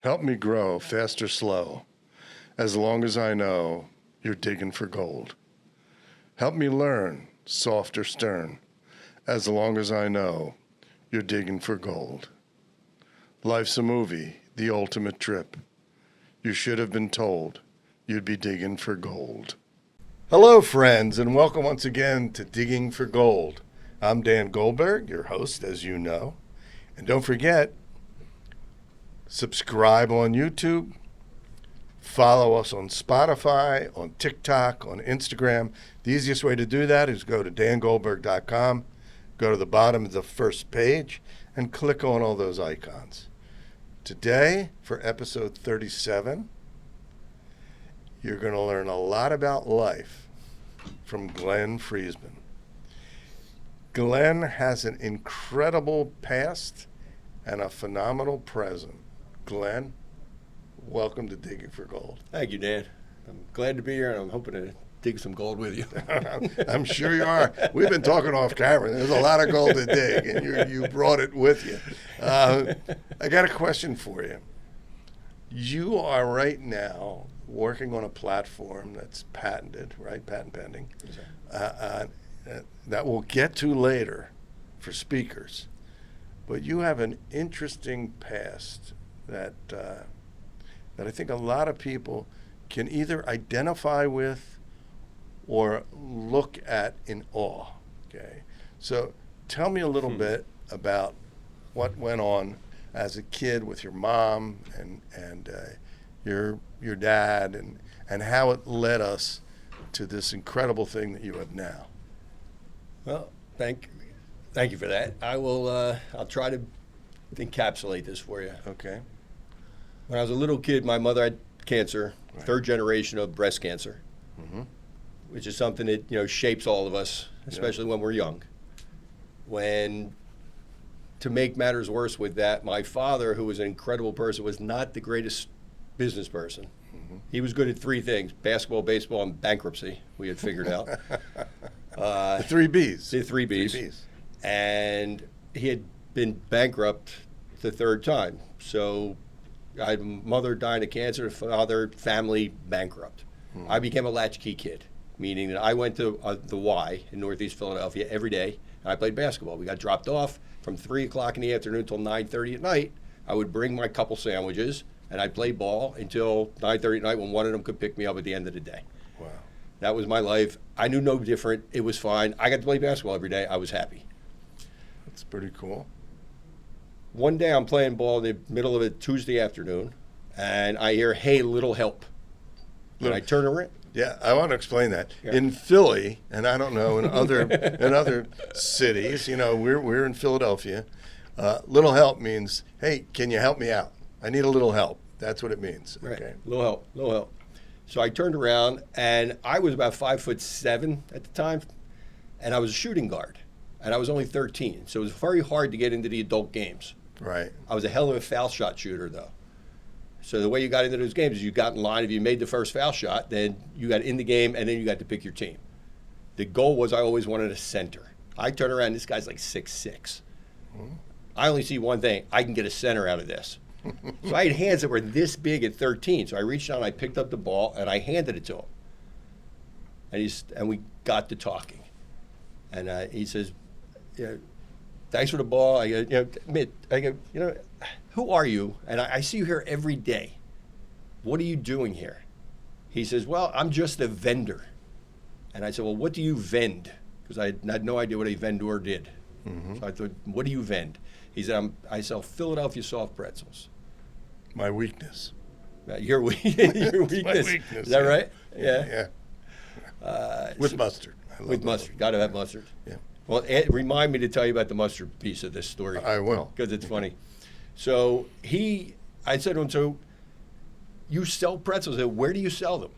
Help me grow, fast or slow, as long as I know you're digging for gold. Help me learn, soft or stern, as long as I know you're digging for gold. Life's a movie, the ultimate trip. You should have been told you'd be digging for gold. Hello, friends, and welcome once again to Digging for Gold. I'm Dan Goldberg, your host, as you know. And don't forget, subscribe on YouTube, follow us on Spotify, on TikTok, on Instagram. The easiest way to do that is go to dangoldberg.com, go to the bottom of the first page, and click on all those icons. Today, for episode 37, you're going to learn a lot about life from Glenn Freezman. Glenn has an incredible past and a phenomenal present. Glenn, welcome to Digging for Gold. Thank you, Dan. I'm glad to be here, and I'm hoping to dig some gold with you. I'm sure you are. We've been talking off camera. There's a lot of gold to dig, and you brought it with you. I got a question for you. You are right now working on a platform that's patented, right? Patent pending. That we'll get to later for speakers. But you have an interesting past that I think a lot of people can either identify with or look at in awe. Okay, so tell me a little bit about what went on as a kid with your mom and your dad and how it led us to this incredible thing that you have now. Well, thank you for that. I'll try to encapsulate this for you. Okay. When I was a little kid, my mother had cancer, right. Third generation of breast cancer, which is something that shapes all of us, especially when we're young. To make matters worse with that, my father, who was an incredible person, was not the greatest business person. He was good at three things: basketball, baseball, and bankruptcy. We had figured out. The three Bs. The three Bs. And he had been bankrupt the third time. So I had mother dying of cancer, father, family bankrupt. I became a latchkey kid, meaning that I went to the Y in Northeast Philadelphia every day, and I played basketball. We got dropped off from 3 o'clock in the afternoon until 9:30 at night. I would bring my couple sandwiches, and I'd play ball until 9:30 at night when one of them could pick me up at the end of the day. Wow. That was my life. I knew no different. It was fine. I got to play basketball every day. I was happy. That's pretty cool. One day I'm playing ball in the middle of a Tuesday afternoon, and I hear, "Hey, little help." And I turn around. Yeah, I want to explain that. Yeah. In Philly, and I don't know, in other cities, we're in Philadelphia. Little help means, hey, can you help me out? I need a little help. That's what it means. Right. Okay. Little help. So I turned around, and I was about 5'7" at the time, and I was a shooting guard, and I was only 13. So it was very hard to get into the adult games. Right. I was a hell of a foul shot shooter, though. So the way you got into those games is you got in line. If you made the first foul shot, then you got in the game, and then you got to pick your team. The goal was I always wanted a center. I turn around, this guy's like 6'6". I only see one thing. I can get a center out of this. So I had hands that were this big at 13. So I reached out, and I picked up the ball, and I handed it to him. And we got to talking. And he says, "Thanks for the ball." I go, "Who are you? And I see you here every day. What are you doing here?" He says, "Well, I'm just a vendor." And I said, "Well, what do you vend?" Because I had no idea what a vendor did. So I thought, "What do you vend?" He said, "I sell Philadelphia soft pretzels." My weakness. Your weakness. My weakness. Is that right? Yeah. With mustard. I love With mustard. Got to have mustard. Yeah. Well, remind me to tell you about the mustard piece of this story. I will. Because it's funny. So I said to him, "So you sell pretzels? I said, where do you sell them?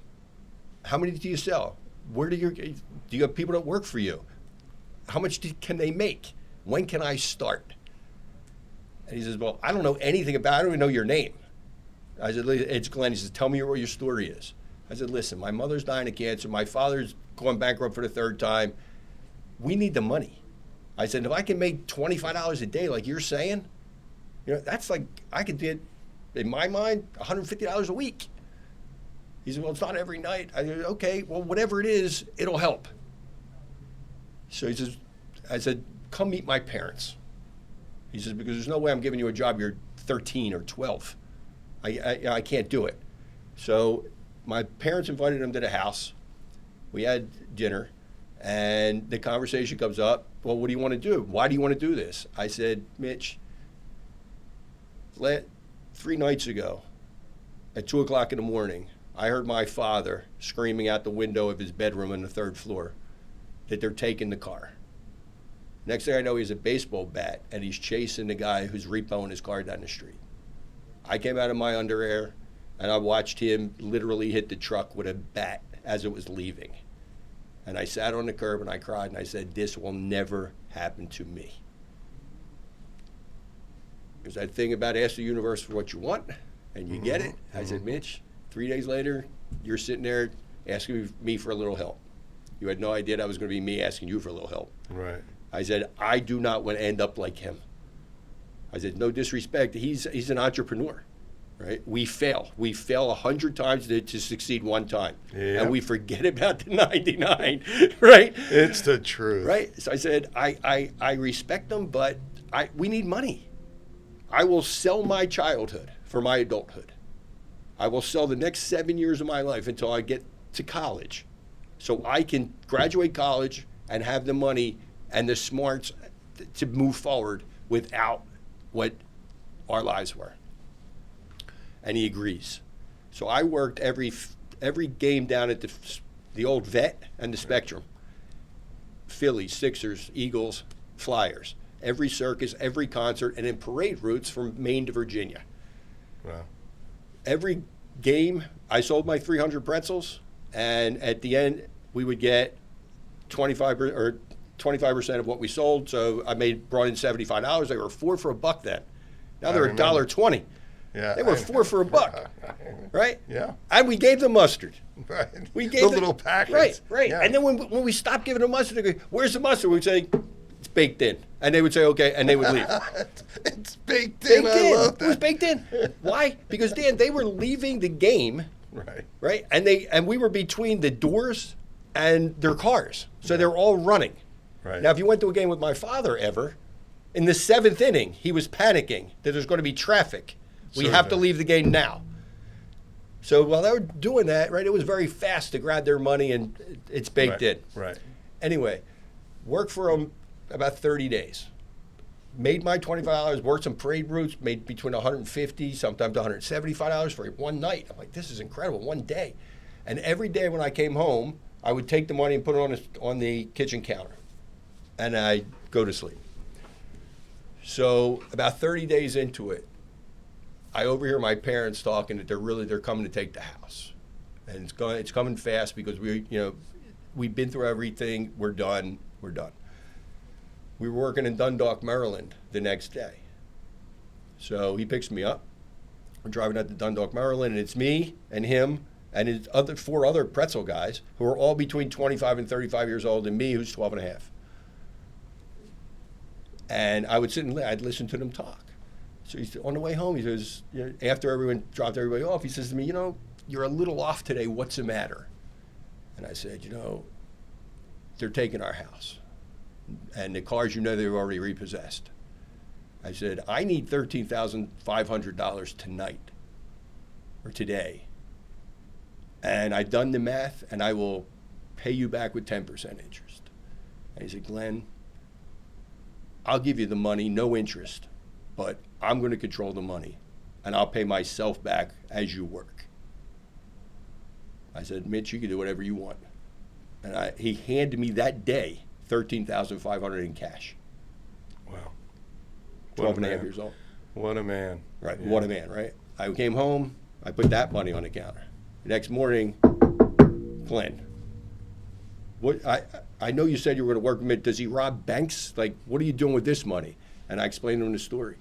How many do you sell? Do you have people that work for you? How much can they make? When can I start?" And he says, "Well, I don't know anything about it. I don't even know your name." I said, "It's Glenn." He says, "Tell me what your story is." I said, "Listen, my mother's dying of cancer. My father's going bankrupt for the third time. We need the money." I said, "If I can make $25 a day like you're saying, that's like I could get in my mind, $150 a week. He said, well, it's not every night. I said, okay, well, whatever it is, it'll help. So he says, I said, come meet my parents. He says, because there's no way I'm giving you a job. You're 13 or 12. I can't do it. So my parents invited him to the house. We had dinner, and the conversation comes up, well, what do you want to do? Why do you want to do this? I said, Mitch, 3 nights ago at 2 o'clock in the morning, I heard my father screaming out the window of his bedroom on the 3rd floor that they're taking the car. Next thing I know, he has a baseball bat, and he's chasing the guy who's repoing his car down the street. I came out of my underwear, and I watched him literally hit the truck with a bat as it was leaving. And I sat on the curb, and I cried, and I said, this will never happen to me. There's that thing about ask the universe for what you want, and you get it. I said, Mitch, 3 days later, you're sitting there asking me for a little help. You had no idea that was going to be me asking you for a little help. Right. I said, I do not want to end up like him. I said, no disrespect. He's an entrepreneur, right? We fail. We fail 100 times to succeed one time. Yep. And we forget about the 99, right? It's the truth. Right? So I said, I respect them, but we need money. I will sell my childhood for my adulthood. I will sell the next 7 years of my life until I get to college so I can graduate college and have the money and the smarts to move forward without what our lives were. And he agrees. So I worked every game down at the old Vet and the Spectrum. Phillies, Sixers, Eagles, Flyers. Every circus, every concert, and in parade routes from Maine to Virginia. Wow. Every game, I sold my 300 pretzels, and at the end, we would get 25% of what we sold. So I brought in $75. They were $4 for $1 then. Now they're $1.20. Yeah. They were $4 for $1, right? Yeah. And we gave them mustard. Right. We gave the them, little packets. Right. Yeah. And then when we stopped giving them mustard, they go, where's the mustard? We'd say, it's baked in. And they would say, okay, and they would leave. It's baked in. I love that. It was baked in. Why? Because, Dan, they were leaving the game, right? And we were between the doors and their cars. So they were all running. Right. Now, if you went to a game with my father ever, in the 7th inning, he was panicking that there's going to be traffic. We have to leave the game now. So while they were doing that, right, it was very fast to grab their money, and it's baked in. Right. Anyway, worked for them about 30 days. Made my $25, worked some parade routes, made between $150, sometimes $175 for one night. I'm like, this is incredible, one day. And every day when I came home, I would take the money and put it on the kitchen counter, and I'd go to sleep. So about 30 days into it, I overhear my parents talking that they're coming to take the house, and it's coming fast because we've been through everything. We're done. We were working in Dundalk, Maryland the next day. So he picks me up. We're driving out to Dundalk, Maryland, and it's me and him and his 4 other pretzel guys who are all between 25 and 35 years old, and me, who's 12 and a half. And I would sit and I'd listen to them talk. So he's on the way home. He says, after everyone dropped everybody off, he says to me, you're a little off today. What's the matter? And I said, they're taking our house. And the cars, they've already repossessed. I said, I need $13,500 tonight or today. And I've done the math, and I will pay you back with 10% interest. And he said, Glenn, I'll give you the money, no interest, but I'm going to control the money, and I'll pay myself back as you work. I said, Mitch, you can do whatever you want. And he handed me that day $13,500 in cash. Wow. 12 and a half years old. What a man. Right. Yeah. What a man, right? I came home. I put that money on the counter. The next morning, Glenn, I know you said you were going to work with him. Does he rob banks? Like, what are you doing with this money? And I explained to him the story.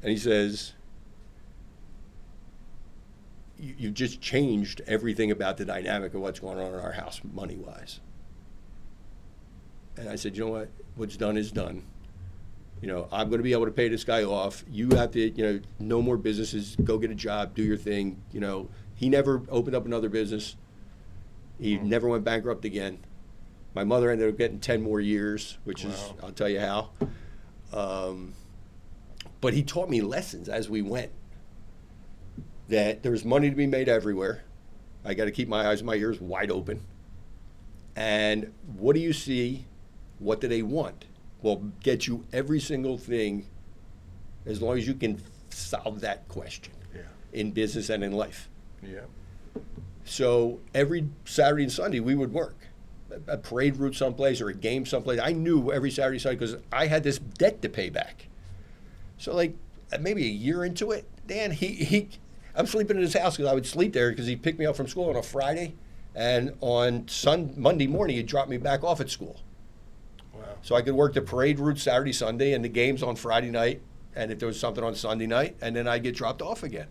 And he says, you just changed everything about the dynamic of what's going on in our house, money-wise. And I said, you know what? What's done is done. I'm going to be able to pay this guy off. You have to, no more businesses. Go get a job. Do your thing. He never opened up another business. He never went bankrupt again. My mother ended up getting 10 more years, which is, I'll tell you how. But he taught me lessons as we went, that there's money to be made everywhere. I got to keep my eyes and my ears wide open. And what do you see? What do they want? Well, get you every single thing as long as you can solve that question in business and in life. Yeah. So every Saturday and Sunday we would work a parade route someplace or a game someplace. I knew every Saturday, Sunday because I had this debt to pay back. So like maybe a year into it, Dan, I'm sleeping in his house because I would sleep there because he'd pick me up from school on a Friday, and on Monday morning he'd drop me back off at school. Wow. So I could work the parade route Saturday, Sunday, and the games on Friday night, and if there was something on Sunday night, and then I'd get dropped off again.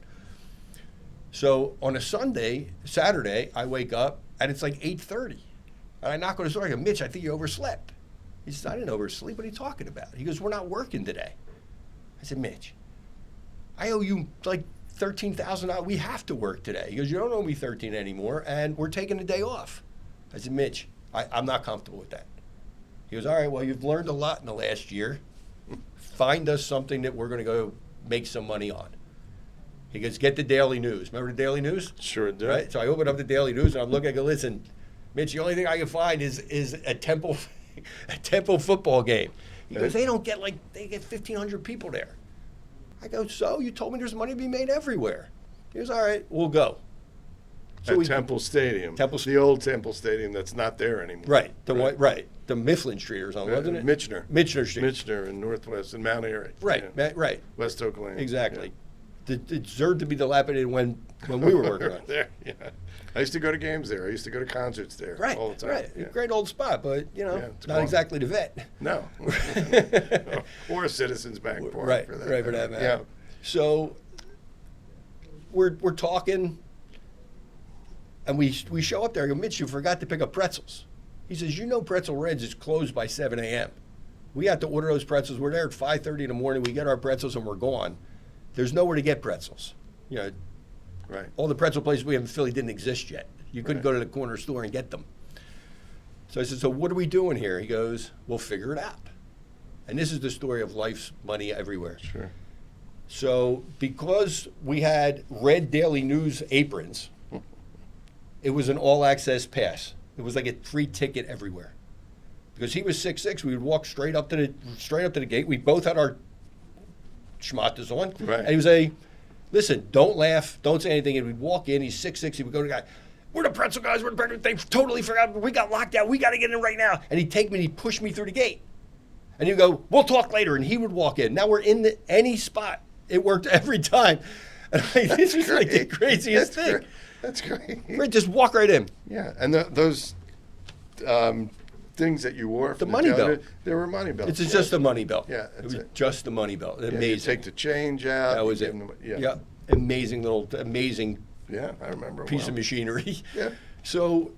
So on a Saturday, I wake up, and it's like 8:30. And I knock on his door, I go, Mitch, I think you overslept. He says, I didn't oversleep. What are you talking about? He goes, we're not working today. I said, Mitch, I owe you like $13,000. We have to work today. He goes, you don't owe me 13 anymore, and we're taking a day off. I said, Mitch, I'm not comfortable with that. He goes, all right, well, you've learned a lot in the last year. Find us something that we're going to go make some money on. He goes, get the Daily News. Remember the Daily News? Sure do. Right? So I open up the Daily News, and I'm looking, I go, listen, Mitch, the only thing I can find is a Temple football game. He goes, they get 1,500 people there. I go, so you told me there's money to be made everywhere. He goes, all right, we'll go. So Temple Stadium. The old Temple Stadium that's not there anymore. Right. The Mifflin Street or something, wasn't it? Mitchner Street. Mitchner in Northwest, in Mount Airy. Right, yeah. right. West Oak Lane. Exactly. It deserved to be dilapidated when we were working on it. There, yeah. I used to go to games there. I used to go to concerts there all the time. Right. Yeah. Great old spot, but, not exactly the vet. No. Or Citizens Bank Park. Right, for that for that matter. Yeah. So we're talking, and we show up there. I go, Mitch, you forgot to pick up pretzels. He says, Pretzel Reds is closed by 7 a.m. We have to order those pretzels. We're there at 5:30 in the morning. We get our pretzels, and we're gone. There's nowhere to get pretzels. Right. All the pretzel places we have in Philly didn't exist yet. You couldn't go to the corner store and get them. So I said, so what are we doing here? He goes, we'll figure it out. And this is the story of life's money everywhere. Sure. So because we had red Daily News aprons, it was an all-access pass. It was like a free ticket everywhere. Because he was 6'6", we would walk straight up to the gate. We both had our schmatas on. Right. And he would say, listen, don't laugh, don't say anything. And we'd walk in, he's 6'6", he would go to the guy, we're the pretzel guys, we're the pretzel, they totally forgot, we got locked out, we got to get in right now. And he'd take me and he'd push me through the gate. And he'd go, we'll talk later. And he would walk in. Now we're in any spot. It worked every time. And this was like the craziest thing. That's great. Right, just walk right in. Yeah, and those things that you wore The from money Delta, belt. they were money belts. It's just a money belt. Yeah, it was it. just a money belt. Yeah, Amazing. you take the change out. That was it. Yeah. Amazing Yeah, I remember. piece of machinery. Yeah. So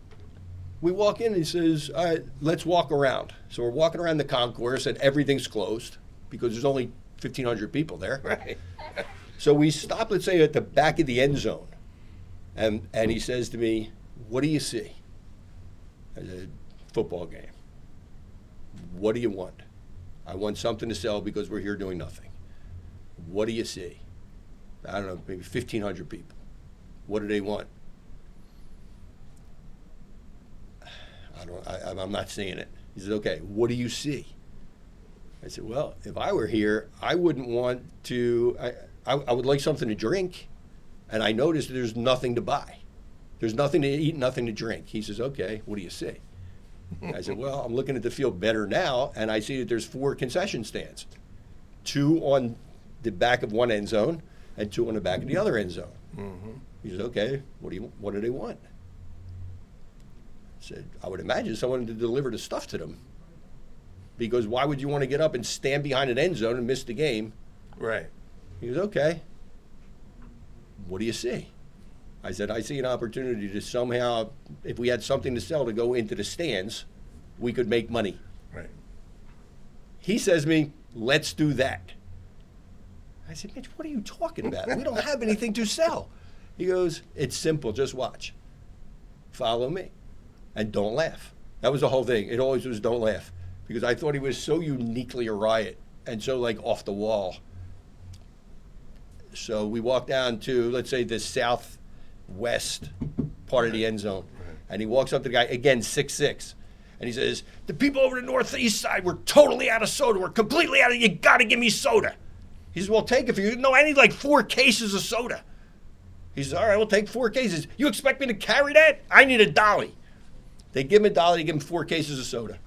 we walk in and he says, all right, let's walk around. So we're walking around the concourse and everything's closed because there's only 1,500 people there. Right. So we stop, let's say, at the back of the end zone. And he says to me, what do you see? I said, football game. What do you want? I want something to sell because we're here doing nothing. What do you see? I don't know, maybe 1,500 people. What do they want? I'm not seeing it. He said, okay, what do you see? I said, well, if I were here, I wouldn't want to, I would like something to drink, and I noticed that there's nothing to buy. There's nothing to eat, nothing to drink. He says, okay, what do you see? I said, well, I'm looking at the field better now, and I see that there's 4 concession stands, 2 on the back of one end zone and 2 on the back of the other end zone. Mm-hmm. He says, okay, what do they want? I said, I would imagine someone to deliver the stuff to them. Because why would you want to get up and stand behind an end zone and miss the game? Right. He goes, okay, what do you see? I said, I see an opportunity to somehow, if we had something to sell, to go into the stands, we could make money. Right. He says to me, Let's do that. I said, Mitch, what are you talking about? We don't have anything to sell. He goes, it's simple. Just watch. Follow me. And don't laugh. That was the whole thing. It always was don't laugh. Because I thought he was so uniquely a riot and so like off the wall. So we walked down to, let's say, the southwest part of the end zone. And he walks up to the guy, again, 6'6". And he says, the people over the northeast side, we're totally out of soda. We're completely out of, you got to give me soda. He says, well, take it for you. No, I need like 4 cases of soda. He says, all right, we'll take 4 cases. You expect me to carry that? I need a dolly. They give him a dolly, they give him 4 cases of soda.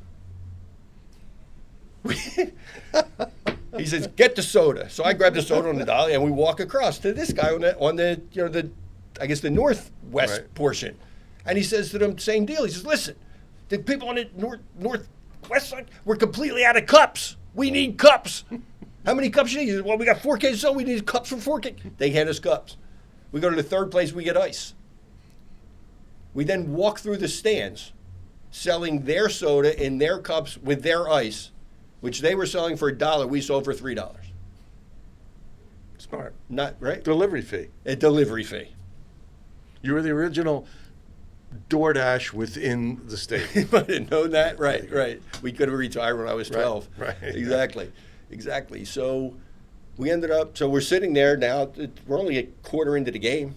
He says, get the soda. So I grab the soda on the dolly and we walk across to this guy on the you know, the I guess the northwest portion. And he says to them, same deal. He says, listen, the people on the northwest side, we're completely out of cups. We need cups. How many cups you need? He says, well, we got 4 cases, so we need cups for 4 cases. They hand us cups. We go to the third place, we get ice. We then walk through the stands, selling their soda in their cups with their ice, which they were selling for $1. We sold for $3. Smart. Not right? Delivery fee. A delivery fee. You were the original DoorDash within the state. I didn't know that. Right. We could have retired when I was 12. Right. Exactly. So we ended up, so we're sitting there now. We're only a quarter into the game.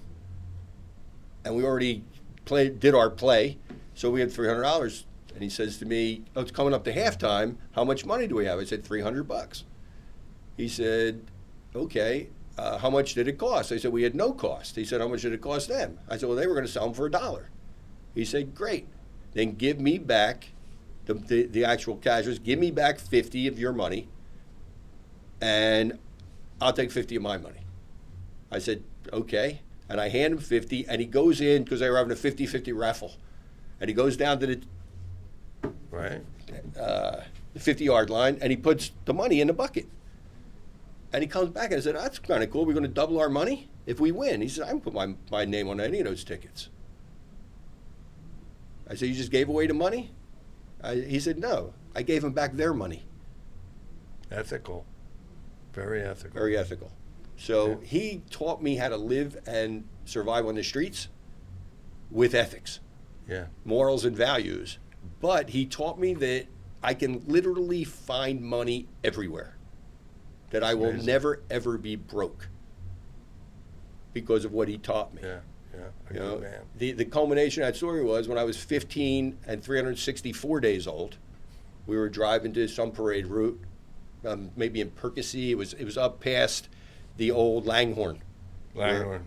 And we already did our play. So we had $300. And he says to me, oh, it's coming up to halftime. How much money do we have? I said, $300. He said, okay. How much did it cost? I said, we had no cost. He said, how much did it cost them? I said, well, they were going to sell them for $1. He said, great. Then give me back the actual casuals. Give me back 50 of your money, and I'll take 50 of my money. I said, okay. And I hand him 50, and he goes in, because they were having a 50-50 raffle. And he goes down to the 50-yard line, and he puts the money in the bucket. And he comes back and I said, that's kind of cool. We're going to double our money if we win. He said, I didn't put my name on any of those tickets. I said, you just gave away the money? He said, no. I gave them back their money. Ethical. Very ethical. Very ethical. So he taught me how to live and survive on the streets with ethics. Yeah. Morals and values. But he taught me that I can literally find money everywhere. That I will never, ever be broke because of what he taught me. Yeah. You know, the culmination of that story was when I was 15 and 364 days old, we were driving to some parade route, maybe in Percy. It was up past the old Langhorne. Where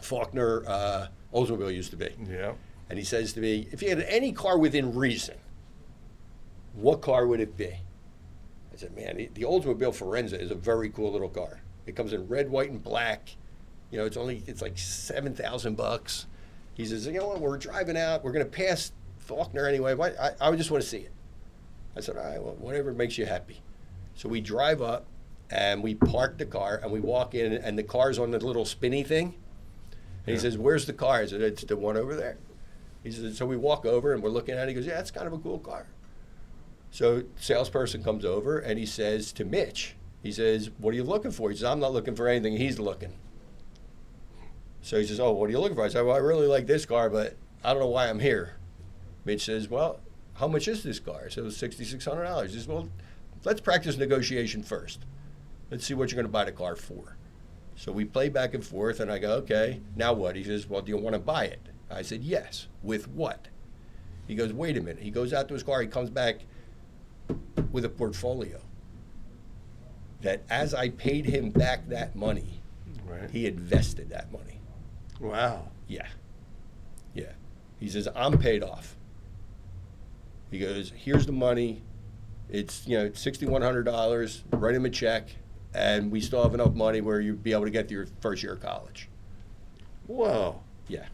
Faulkner Oldsmobile used to be. Yeah. And he says to me, if you had any car within reason, what car would it be? I said, man, the Oldsmobile Forenza is a very cool little car. It comes in red, white, and black. You know, it's like $7,000. He says, you know what, we're driving out. We're going to pass Faulkner anyway. I just want to see it. I said, all right, well, whatever makes you happy. So we drive up, and we park the car, and we walk in, and the car's on the little spinny thing. And he says, where's the car? I said, it's the one over there. He says, so we walk over, and we're looking at it. He goes, yeah, it's kind of a cool car. So salesperson comes over, and he says to Mitch, he says, what are you looking for? He says, I'm not looking for anything. He's looking. So he says, oh, what are you looking for? I said, well, I really like this car, but I don't know why I'm here. Mitch says, well, how much is this car? I said, it was $6,600. He says, well, let's practice negotiation first. Let's see what you're going to buy the car for. So we play back and forth, and I go, okay, now what? He says, well, do you want to buy it? I said, yes. With what? He goes, wait a minute. He goes out to his car. He comes back with a portfolio that as I paid him back that money, he invested that money. Wow. Yeah. He says, I'm paid off. He goes, here's the money. It's, $6,100. Write him a check, and we still have enough money where you'd be able to get to your first year of college. Whoa. Yeah.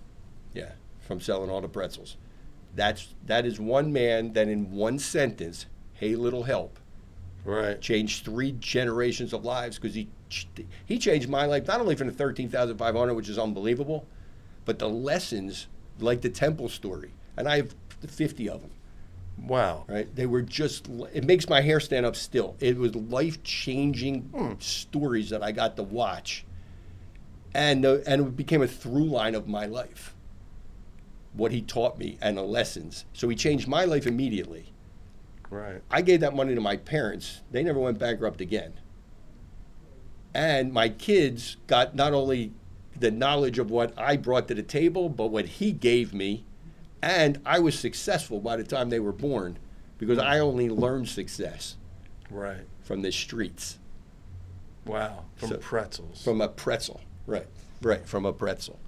From selling all the pretzels. That is one man that in one sentence, hey, little help, changed 3 generations of lives, because he changed my life, not only from the 13,500, which is unbelievable, but the lessons, like the temple story, and I have 50 of them, Wow. Right? They were just, it makes my hair stand up still. It was life-changing stories that I got to watch. And it became a through line of my life, what he taught me and the lessons. So he changed my life immediately. Right. I gave that money to my parents. They never went bankrupt again. And my kids got not only the knowledge of what I brought to the table, but what he gave me. And I was successful by the time they were born because I only learned success Right. from the streets. Wow. From So- pretzels. From a pretzel. Right, from a pretzel.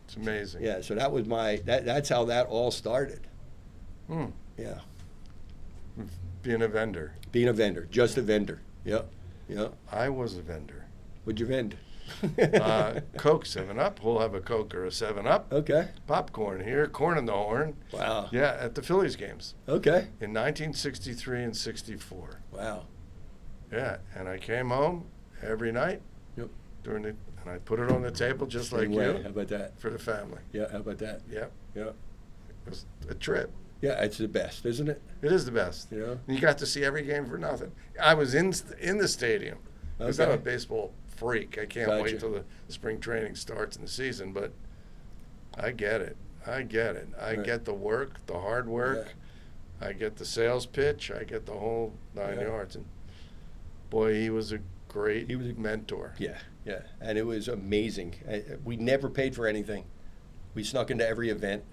It's amazing. Yeah, so that was that's how that all started. Hmm. Yeah. Being a vendor. Being a vendor, just a vendor. Yeah. I was a vendor. What'd you vend? Coke, 7-Up. We'll have a Coke or a 7-Up. Okay. Popcorn here, corn in the horn. Wow. Yeah, at the Phillies games Okay. in 1963 and 64. Wow. Yeah, and I came home every night Yep. and I put it on the table just Same like way. you How about that? for the family. Yeah, how about that? Yeah, Yeah. it was a trip. Yeah, it's the best, isn't it? It is the best. Yeah. You got to see every game for nothing. I was in the stadium because I'm Okay. a baseball freak. I can't Gotcha. wait till the spring training starts in the season, but I get it. I get it. I Right. get the work, the hard work. I get the sales pitch. I get the whole 9 yards. And boy, he was a great mentor. Yeah, yeah. And it was amazing. We never paid for anything. We snuck into every event.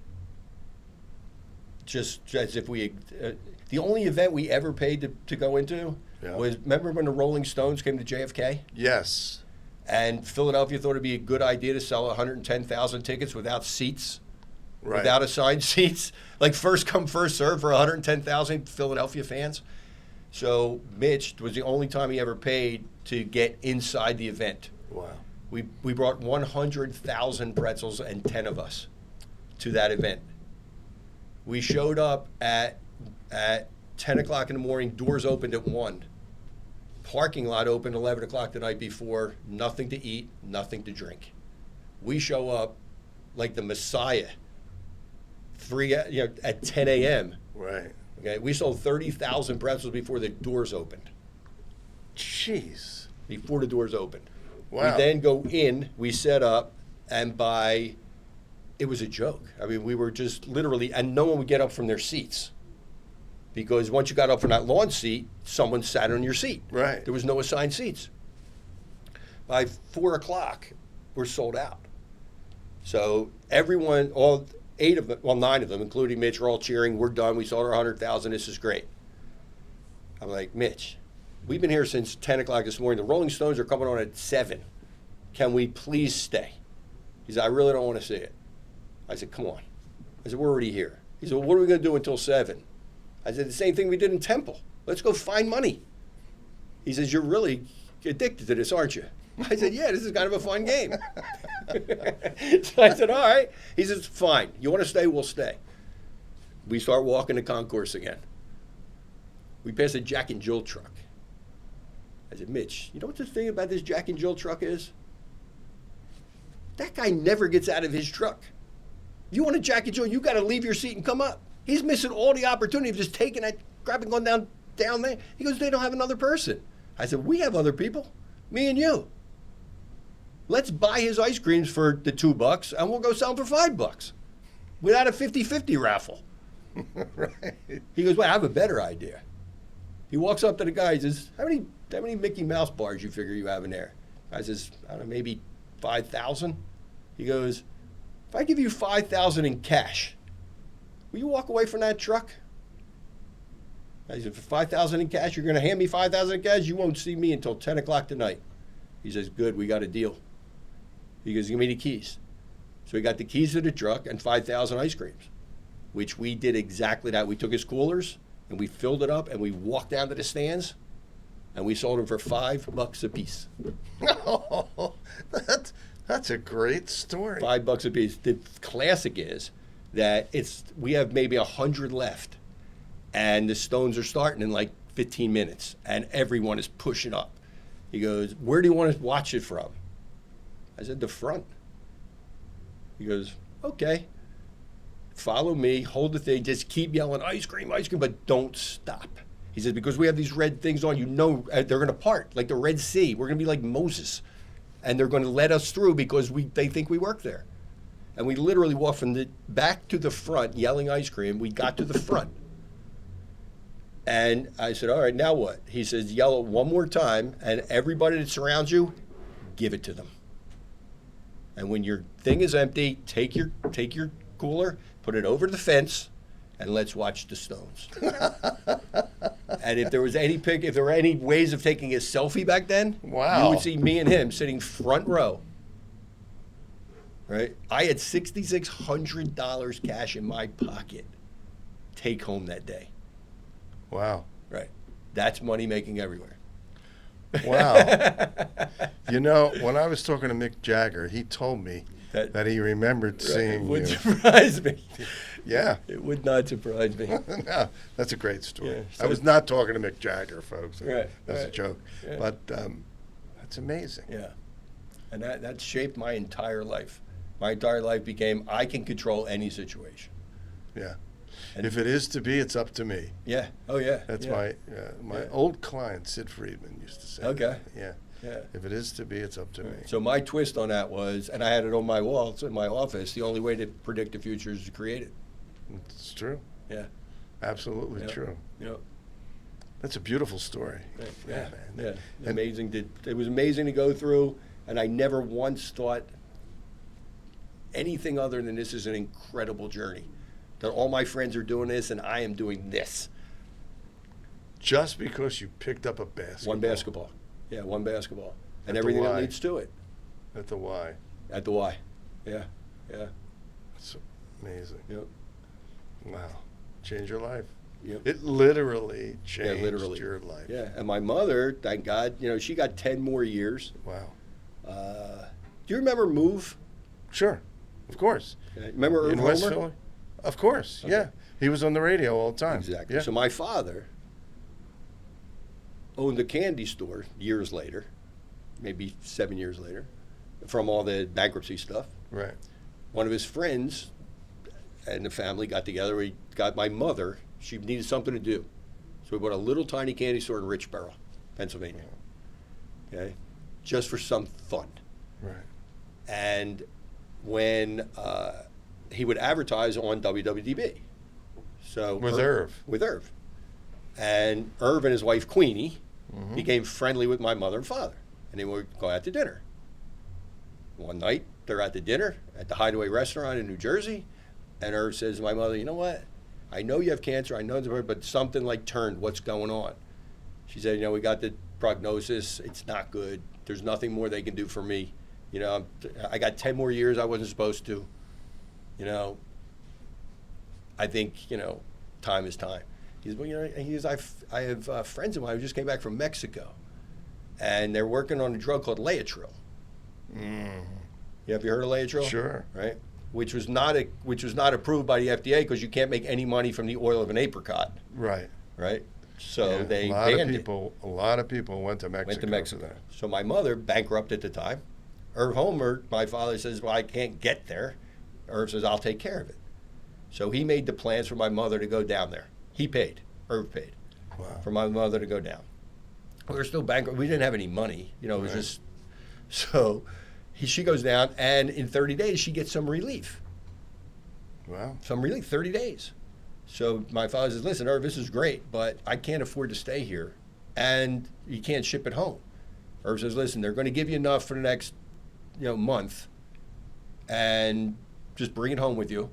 Just as if we, the only event we ever paid to go into Yeah. was, remember when the Rolling Stones came to JFK? Yes. And Philadelphia thought it'd be a good idea to sell 110,000 tickets without seats, Right. without assigned seats, like first come, first serve for 110,000 Philadelphia fans. So Mitch was the only time he ever paid to get inside the event. Wow. We brought 100,000 pretzels and 10 of us to that event. We showed up at 10 o'clock in the morning, doors opened at 1. Parking lot opened 11 o'clock the night before, nothing to eat, nothing to drink. We show up like the Messiah at 10 a.m. Right. Okay, we sold 30,000 pretzels before the doors opened. Jeez. Before the doors opened. Wow. We then go in, we set up, and it was a joke. I mean, we were just literally, and no one would get up from their seats. Because once you got up from that lawn seat, someone sat on your seat. Right. There was no assigned seats. By 4 o'clock, we're sold out. So everyone, all 9 of them, including Mitch, are all cheering. We're done. We sold our 100,000. This is great. I'm like, Mitch, we've been here since 10 o'clock this morning. The Rolling Stones are coming on at 7. Can we please stay? He said, I really don't want to see it. I said, come on. I said, we're already here. He said, well, what are we going to do until 7? I said, the same thing we did in Temple. Let's go find money. He says, you're really addicted to this, aren't you? I said, yeah, this is kind of a fun game. So I said, all right. He says, fine. You want to stay? We'll stay. We start walking the concourse again. We pass a Jack and Jill truck. I said, Mitch, you know what the thing about this Jack and Jill truck is? That guy never gets out of his truck. If you want a Jack and Jill, you got to leave your seat and come up. He's missing all the opportunity of just taking that, grabbing, going down there. He goes, they don't have another person. I said, we have other people, me and you. Let's buy his ice creams for the $2 and we'll go sell them for $5 without a 50-50 raffle. Right. He goes, wait, I have a better idea. He walks up to the guy, he says, how many Mickey Mouse bars you figure you have in there? I says, I don't know, maybe 5,000. He goes, if I give you 5,000 in cash, will you walk away from that truck? I said, for 5,000 in cash, you're going to hand me 5,000 in cash? You won't see me until 10 o'clock tonight. He says, good, we got a deal. He goes, give me the keys. So he got the keys to the truck and 5,000 ice creams, which we did exactly that. We took his coolers and we filled it up and we walked down to the stands and we sold them for $5 a piece. Oh, that's a great story. $5 a piece. The classic is that we have maybe 100 left, and the Stones are starting in like 15 minutes, and everyone is pushing up. He goes, where do you want to watch it from? I said, the front. He goes, okay. follow me, hold the thing, just keep yelling ice cream, but don't stop. He says, because we have these red things on, they're going to part like the Red Sea. We're going to be like Moses, and they're going to let us through because they think we work there. And we literally walked from the back to the front yelling ice cream. We got to the front. And I said, all right, now what? He says, yell it one more time, and everybody that surrounds you, give it to them. And when your thing is empty, take your cooler, put it over the fence, and let's watch the Stones. And if there were any ways of taking a selfie back then, wow, you would see me and him sitting front row. Right? I had $6,600 cash in my pocket, take home that day. Wow. Right. That's money making everywhere. Wow. When I was talking to Mick Jagger, he told me that he remembered seeing you. It would surprise me. Yeah. It would not surprise me. No, that's a great story. Yeah, so I was not talking to Mick Jagger, folks. Right. That's a joke. Yeah. But that's amazing. Yeah. And that shaped my entire life. My entire life became, I can control any situation. Yeah. And if it is to be, it's up to me. Yeah. Oh, yeah. That's yeah. my old client, Sid Friedman, used to say. Okay. That. Yeah. Yeah. If it is to be, it's up to me. So my twist on that was, and I had it on my walls in my office, the only way to predict the future is to create it. It's true. Yeah. Absolutely true. Yeah. That's a beautiful story. Yeah, man. Yeah. It was amazing to go through, and I never once thought anything other than this is an incredible journey. That all my friends are doing this, and I am doing this. Just because you picked up a basketball. One basketball. Yeah, one basketball. And At the everything that Y. leads to it. At the Y. At the Y. Yeah. Yeah. That's amazing. Yep. Wow. Change your life. Yep. It literally changed literally. your life. Yeah. And my mother, thank God, she got 10 more years. Wow. Do you remember Move? Sure. Of course. Okay. Remember Irv In West Homer? Philly? Of course. Okay. Yeah. He was on the radio all the time. Exactly. Yeah. So my father owned a candy store years later, maybe 7 years later, from all the bankruptcy stuff. Right. One of his friends and the family got together. We got my mother. She needed something to do. So we bought a little tiny candy store in Richboro, Pennsylvania. Okay? Just for some fun. Right. And when he would advertise on WWDB. So With Irv. With Irv. And Irv and his wife, Queenie, became friendly with my mother and father. And they would go out to dinner. One night, they're at the dinner at the Hideaway Restaurant in New Jersey. And Irv says to my mother, you know what? I know you have cancer. I know, but something like turned. What's going on? She said, we got the prognosis. It's not good. There's nothing more they can do for me. I got 10 more years I wasn't supposed to. I think, time is time. He says, I have friends of mine who just came back from Mexico, and they're working on a drug called Laetrile. Have you heard of Laetrile? Sure. Right? Which was not approved by the FDA because you can't make any money from the oil of an apricot. Right. Right? So they a lot banned of people went to Mexico. For that. So my mother, bankrupt at the time, Irv Homer, my father says, well, I can't get there. Irv says, I'll take care of it. So he made the plans for my mother to go down there. He paid. Irv paid. Wow. For my mother to go down. We were still bankrupt. We didn't have any money. It was just... So she goes down, and in 30 days, she gets some relief. Wow. Some relief, 30 days. So my father says, listen, Irv, this is great, but I can't afford to stay here, and you can't ship it home. Irv says, listen, they're going to give you enough for the next month, and just bring it home with you,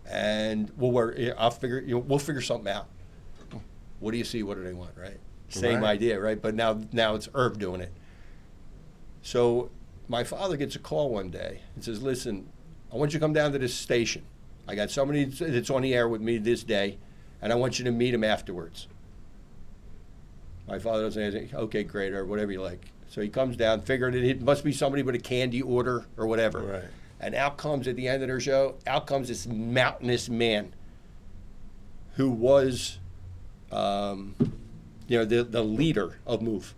and we'll figure something out. What do you see? What do they want, right? Same idea, right? But now it's Irv doing it. So my father gets a call one day and says, listen, I want you to come down to this station. I got somebody that's on the air with me this day, and I want you to meet him afterwards. My father doesn't answer, okay, great, or whatever you like. So he comes down, figuring it must be somebody with a candy order or whatever. Right. And out comes, at the end of their show, this mountainous man who was, the leader of Move.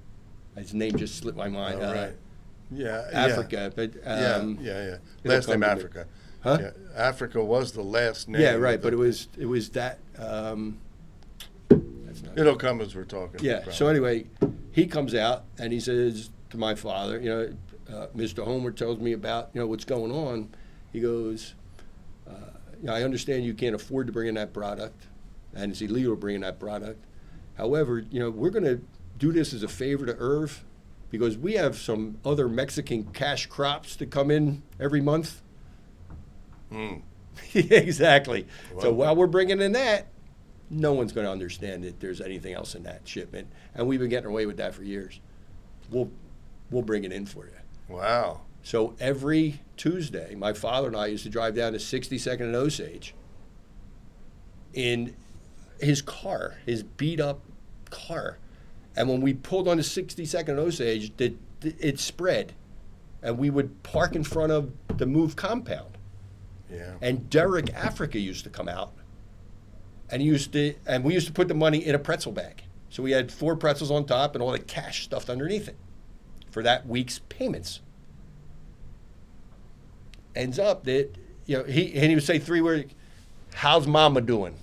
His name just slipped my mind. Right. Africa, but yeah. Last name Africa. Huh? Yeah, Africa was the last name. Yeah, right. But it was that. That's not. It'll come as we're talking. Yeah. probably. So anyway, he comes out and he says to my father, Mr. Homer tells me about what's going on. He goes, I understand you can't afford to bring in that product, and it's illegal to bring in that product. However, we're going to do this as a favor to Irv because we have some other Mexican cash crops that come in every month. Exactly. Well, So while we're bringing in that, no one's going to understand that there's anything else in that shipment, and we've been getting away with that for years. We'll bring it in for you. Wow. So every Tuesday, my father and I used to drive down to 62nd and Osage in his car, his beat-up car. And when we pulled on the 62nd and Osage, it spread. And we would park in front of the Move compound. Yeah. And Derek Africa used to come out. And we used to put the money in a pretzel bag. So we had 4 pretzels on top and all the cash stuffed underneath it for that week's payments. Ends up that he would say 3 words, "How's Mama doing?"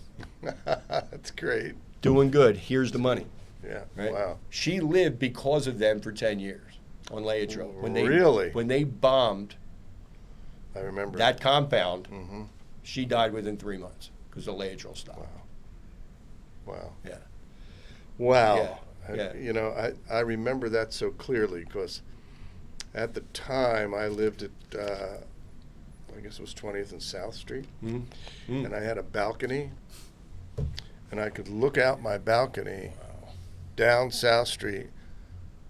That's great. Doing good. Here's the money. Yeah. Right? Wow. She lived because of them for 10 years on Laetrile. Really? When they bombed I remember that compound, Mm-hmm. she died within 3 months because the Laetrile stopped. Wow. Yeah. Wow. Yeah. I remember that so clearly because at the time I lived at, I guess it was 20th and South Street, Mm-hmm. and I had a balcony, and I could look out my balcony down South Street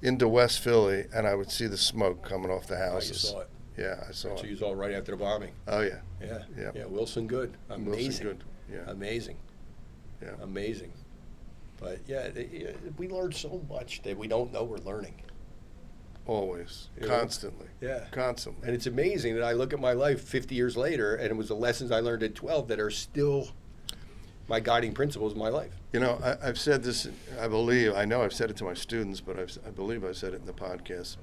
into West Philly, and I would see the smoke coming off the Oh, you houses. saw it. Yeah, I saw So it. you saw it right after the bombing. Oh, yeah. Yeah. Yeah. Yeah. Wilson Good. Amazing. Wilson Good. Yeah. Amazing. Yeah. Amazing. But yeah, we learned so much that we don't know we're learning. Always. You know? Constantly. Yeah. Constantly. And it's amazing that I look at my life 50 years later, and it was the lessons I learned at 12 that are still my guiding principles in my life. I've said this, I know I've said it to my students, but I believe I said it in the podcast.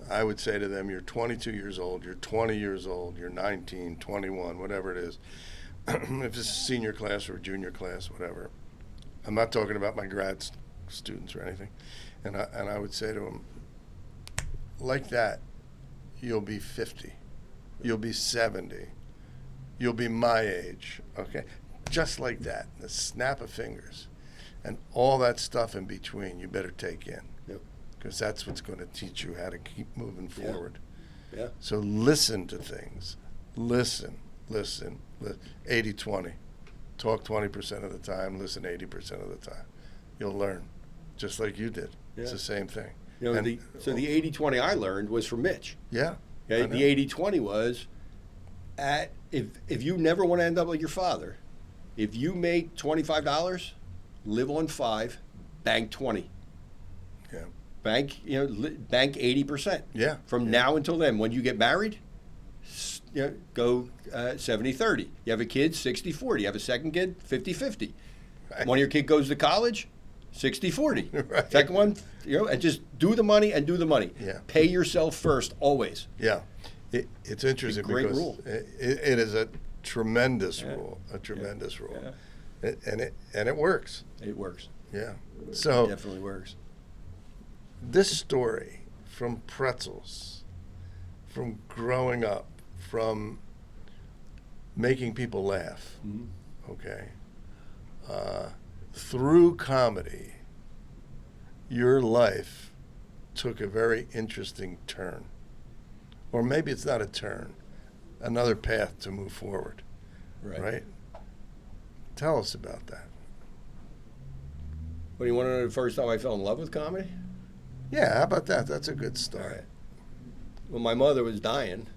I would say to them, you're 22 years old, you're 20 years old, you're 19, 21, whatever it is. If it's a senior class or a junior class, whatever. I'm not talking about my grad students or anything. And I would say to them, like that, you'll be 50. You'll be 70. You'll be my age, okay? Just like that, the snap of fingers. And all that stuff in between, you better take in. Yep. Because that's what's going to teach you how to keep moving forward. Yeah. So listen to things. Listen. 80-20. Talk 20% of the time, listen 80% of the time. You'll learn, just like you did. It's Yeah. the same thing. So the 80-20 I learned was from Mitch. Yeah. Okay? I know. The 80-20 was, if you never want to end up like your father, if you make $25, live on 5, bank 20. Yeah. Bank 80%. Yeah. From now until then. When you get married, go 70-30. You have a kid, 60-40. You have a second kid, 50-50. Right. One of your kid goes to college, 60-40. Right. Second one, and just do the money and do the money. Yeah. Pay yourself first, always. Yeah. It's interesting great because rule. It is a tremendous Yeah. rule, a tremendous rule. Yeah. And it works. It works. Yeah. It So definitely works. this story from Pretzels, from growing up, from making people laugh, Mm-hmm. okay, through comedy, your life took a very interesting turn. Or maybe it's not a turn, another path to move forward, right? Tell us about that. What, do you want to know the first time I fell in love with comedy? Yeah, how about that? That's a good story. When my mother was dying,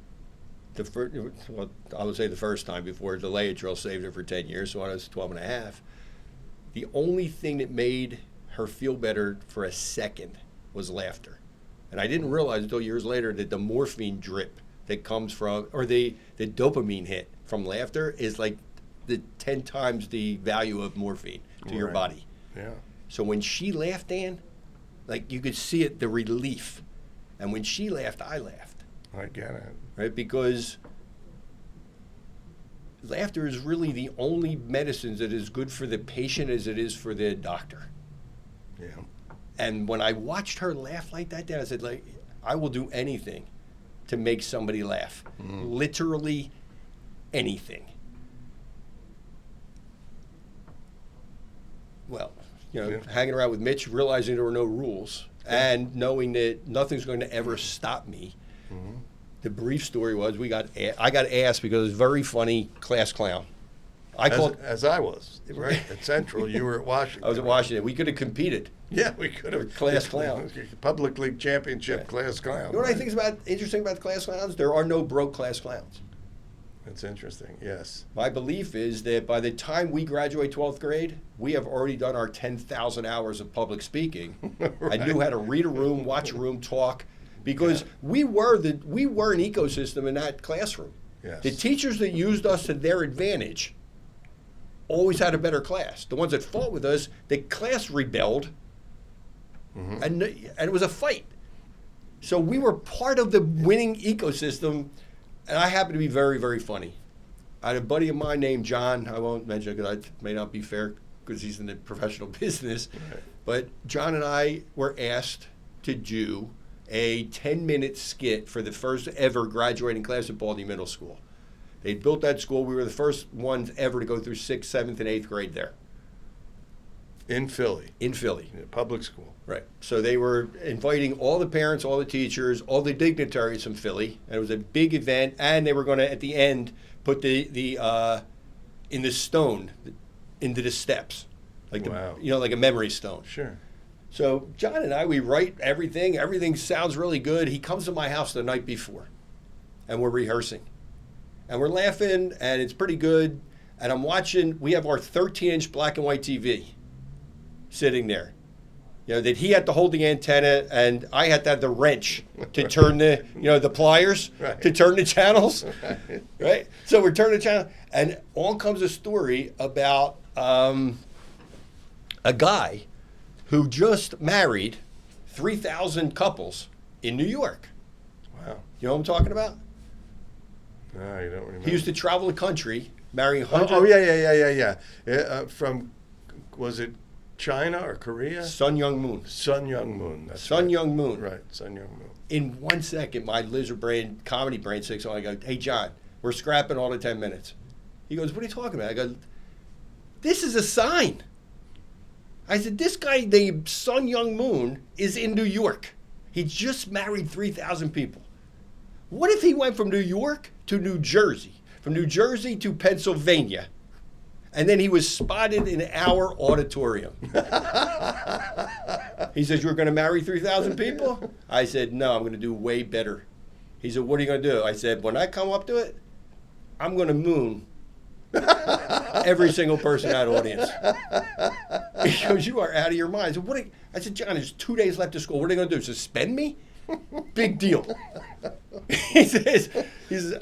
I would say the first time before the Laetrile saved her for 10 years, so when I was 12 and a half, the only thing that made her feel better for a second was laughter. And I didn't realize until years later that the morphine drip that comes from, or the dopamine hit from laughter is like the 10 times the value of morphine to your Right. body. Yeah. So when she laughed, Dan, like you could see it, the relief. And when she laughed, I laughed. I get it. right? Because laughter is really the only medicine that is good for the patient as it is for the doctor. Yeah. And when I watched her laugh like that, I said, like, I will do anything to make somebody laugh. Literally anything. Well, hanging around with Mitch, realizing there were no rules, and knowing that nothing's going to ever stop me. The brief story was I got asked because it was a very funny class clown. As I was, right? At Central, you were at Washington. I was at Washington. We could have competed. Yeah, we could have. Class clown. Public League Championship class clown. You know what I think is interesting about the class clowns? There are no broke class clowns. That's interesting, yes. My belief is that by the time we graduate 12th grade, we have already done our 10,000 hours of public speaking. Right. I knew how to read a room, watch a room, talk, because we were an ecosystem in that classroom. Yes. The teachers that used us to their advantage always had a better class. The ones that fought with us, the class rebelled, and it was a fight. So we were part of the winning ecosystem, and I happen to be very, very funny. I had a buddy of mine named John. I won't mention it because it may not be fair because he's in the professional business. Right. But John and I were asked to do a 10-minute skit for the first ever graduating class at Baldy Middle School. They built that school. We were the first ones ever to go through 6th, 7th, and 8th grade there. In Philly. In Philly. Yeah, public school. Right. So they were inviting all the parents, all the teachers, all the dignitaries from Philly, and it was a big event. And they were going to, at the end, put the in the stone into the steps, like Wow. like a memory stone. Sure. So John and I, we write everything. Everything sounds really good. He comes to my house the night before, and we're rehearsing, and we're laughing, and it's pretty good. And I'm watching. We have our 13-inch black and white TV sitting there. That he had to hold the antenna, and I had to have the wrench to turn the pliers Right. to turn the channels, Right. right? So we're turning the channel, and on comes a story about a guy who just married 3,000 couples in New York. Wow. You know what I'm talking about? No, you don't remember. He used to travel the country, marrying hundreds. Oh, yeah. From, was it China or Korea? Sun Young Moon. Sun Young Moon. That's Sun right. Young Moon. Right, Sun Young Moon. In 1 second, my lizard brain, comedy brain, sticks on. I go, hey, John, we're scrapping all the 10 minutes. He goes, what are you talking about? I go, this is a sign. I said, this guy named Sun Young Moon is in New York. He just married 3,000 people. What if he went from New York to New Jersey, from New Jersey to Pennsylvania, and then he was spotted in our auditorium? He says, you're going to marry 3,000 people? I said, no, I'm going to do way better. He said, what are you going to do? I said, when I come up to it, I'm going to moon every single person in that audience. He goes, you are out of your mind. I said, John, there's 2 days left of school. What are they going to do, suspend me? Big deal. He says,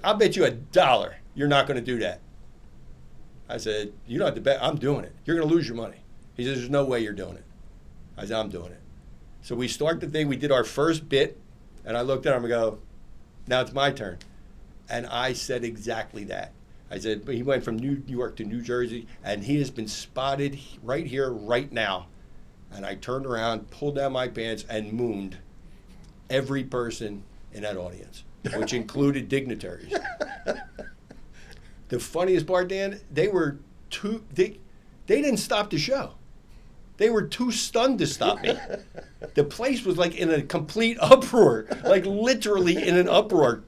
I'll bet you $1 you're not going to do that. I said, you don't have to bet. I'm doing it. You're going to lose your money. He says, there's no way you're doing it. I said, I'm doing it. So we start the thing. We did our first bit, and I looked at him and go, now it's my turn. And I said exactly that. I said, he went from New York to New Jersey, and he has been spotted right here, right now. And I turned around, pulled down my pants, and mooned every person in that audience, which included dignitaries. The funniest part, Dan, they didn't stop the show. They were too stunned to stop me. The place was like in a complete uproar, like literally in an uproar.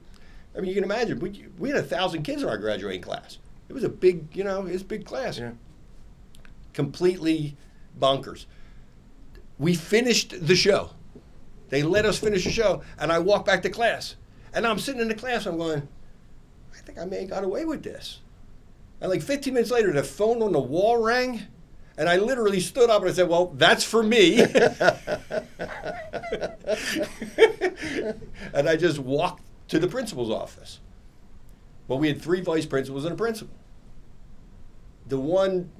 I mean, you can imagine, we had 1,000 kids in our graduating class. It was a big, it was a big class. Yeah. Completely bonkers. We finished the show. They let us finish the show, and I walked back to class. And I'm sitting in the class, I'm going, I think I may have got away with this. And like 15 minutes later, the phone on the wall rang, and I literally stood up and I said, well, that's for me. And I just walked to the principal's office. Well, we had 3 vice principals and a principal. The one,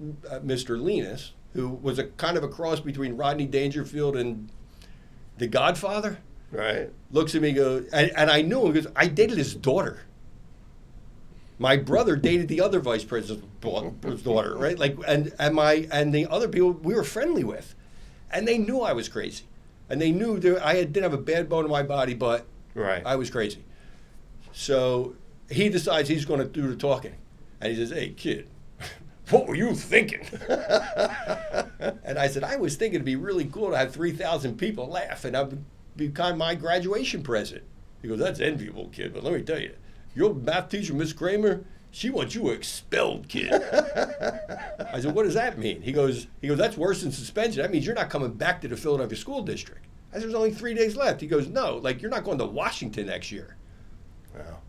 Mr. Linus, who was a kind of a cross between Rodney Dangerfield and The Godfather. Right. Looks at me, goes, and I knew him because I dated his daughter. My brother dated the other vice president's daughter, right? Like, and the other people we were friendly with, and they knew I was crazy, and they knew didn't have a bad bone in my body, but Right. I was crazy. So he decides he's going to do the talking, and he says, "Hey, kid, what were you thinking?" And I said, "I was thinking it'd be really cool to have 3,000 people laugh, and I'd become my graduation present." He goes, "That's enviable, kid, but let me tell you, your math teacher, Miss Kramer, she wants you expelled, kid." I said, "What does that mean?" He goes, "That's worse than suspension. That means you're not coming back to the Philadelphia School District." I said, "There's only 3 days left." He goes, "No, like you're not going to Washington next year." Wow.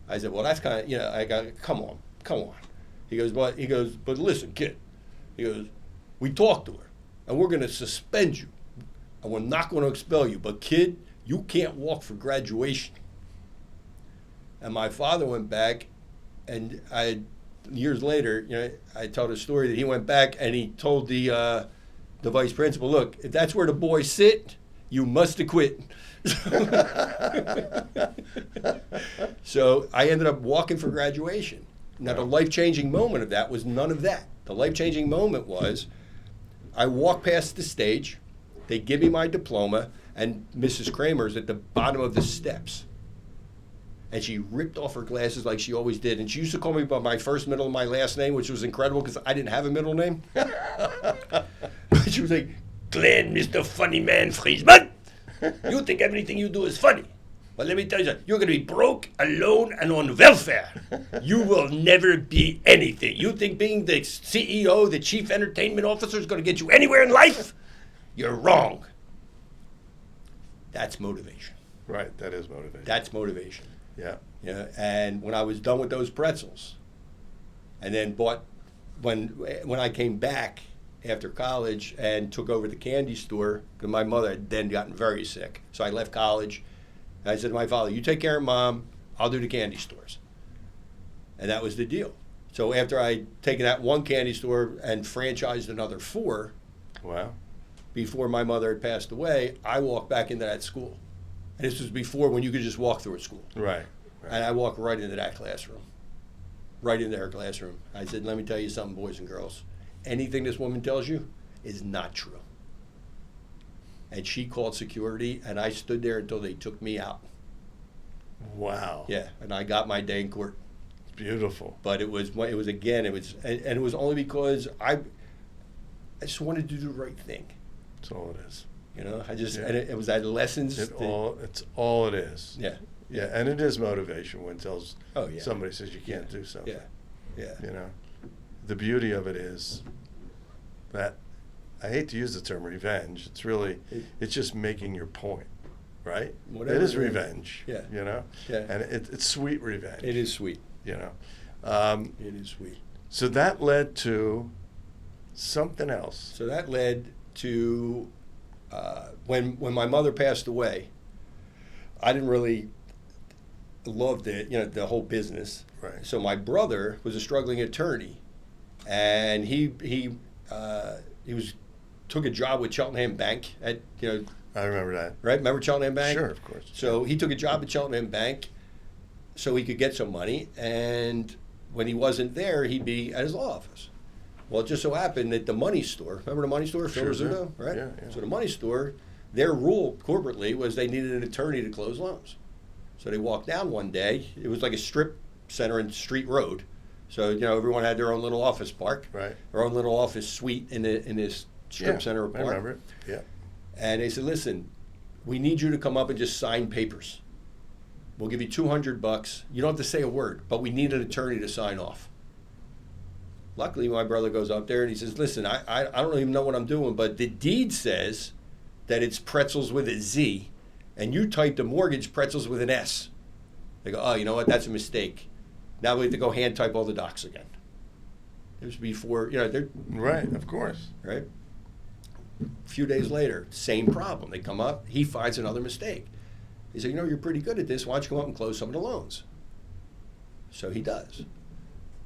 I said, "Well, that's kind of, I got, come on. He goes, but listen, kid." He goes, "We talked to her, and we're going to suspend you, and we're not going to expel you. But kid, you can't walk for graduation." And my father went back, and years later, I told a story that he went back and he told the vice principal, "Look, if that's where the boys sit, you must have quit." So I ended up walking for graduation. Now, the life-changing moment of that was none of that. The life-changing moment was I walk past the stage, they give me my diploma, and Mrs. Kramer's at the bottom of the steps. And she ripped off her glasses like she always did. And she used to call me by my first, middle, and my last name, which was incredible because I didn't have a middle name. She was like, "Glenn, Mr. Funny Man Freezman, you think everything you do is funny. Well, let me tell you something. You're going to be broke, alone, and on welfare. You will never be anything. You think being the CEO, the chief entertainment officer, is going to get you anywhere in life? You're wrong." That's motivation. Right. That is motivation. That's motivation. Yeah. Yeah. And when I was done with those pretzels, and then when I came back after college and took over the candy store, because my mother had then gotten very sick. So I left college. And I said to my father, "You take care of Mom, I'll do the candy stores." And that was the deal. So after I'd taken that one candy store and franchised another 4, Wow. before my mother had passed away, I walked back into that school. And this was before when you could just walk through a school. Right. And I walked right into that classroom, right into her classroom. I said, "Let me tell you something, boys and girls. Anything this woman tells you is not true." And she called security, and I stood there until they took me out. Wow. Yeah, and I got my day in court. It's beautiful. But it was it was only because I just wanted to do the right thing. That's all it is. And it was that lessons. It's all it is. Yeah. Yeah, and it is motivation when Oh, yeah. somebody says you can't do something. Yeah. The beauty of it is that I hate to use the term revenge. It's just making your point, right? Whatever it is it is. revenge. Yeah. Yeah. And it's sweet revenge. It is sweet. It is sweet. So that led to something else. So that led to when my mother passed away. I didn't really love the whole business. Right. So my brother was a struggling attorney, and he took a job with Cheltenham Bank at I remember that. right. Remember Cheltenham Bank? Sure, of course. So he took a job at Cheltenham Bank, so he could get some money, and when he wasn't there, he'd be at his law office. Well, it just so happened that the money store, remember the money store, Phil Sure Rizzuto, do. right? Yeah. So the money store, their rule corporately was they needed an attorney to close loans. So they walked down one day. It was like a strip center in Street Road. So everyone had their own little office park, Right. their own little office suite in this strip center I park. remember it. Yeah. And they said, "Listen, we need you to come up and just sign papers. We'll give you $200. You don't have to say a word, but we need an attorney to sign off." Luckily, my brother goes up there and he says, "Listen, I don't even know what I'm doing, but the deed says that it's Pretzels with a Z, and you typed the mortgage Pretzels with an S." They go, "Oh, you know what? That's a mistake. Now we have to go hand type all the docs again." It was before, they're Right, of course. right. A few days later, same problem. They come up, he finds another mistake. He said, "You're pretty good at this. Why don't you come up and close some of the loans?" So he does.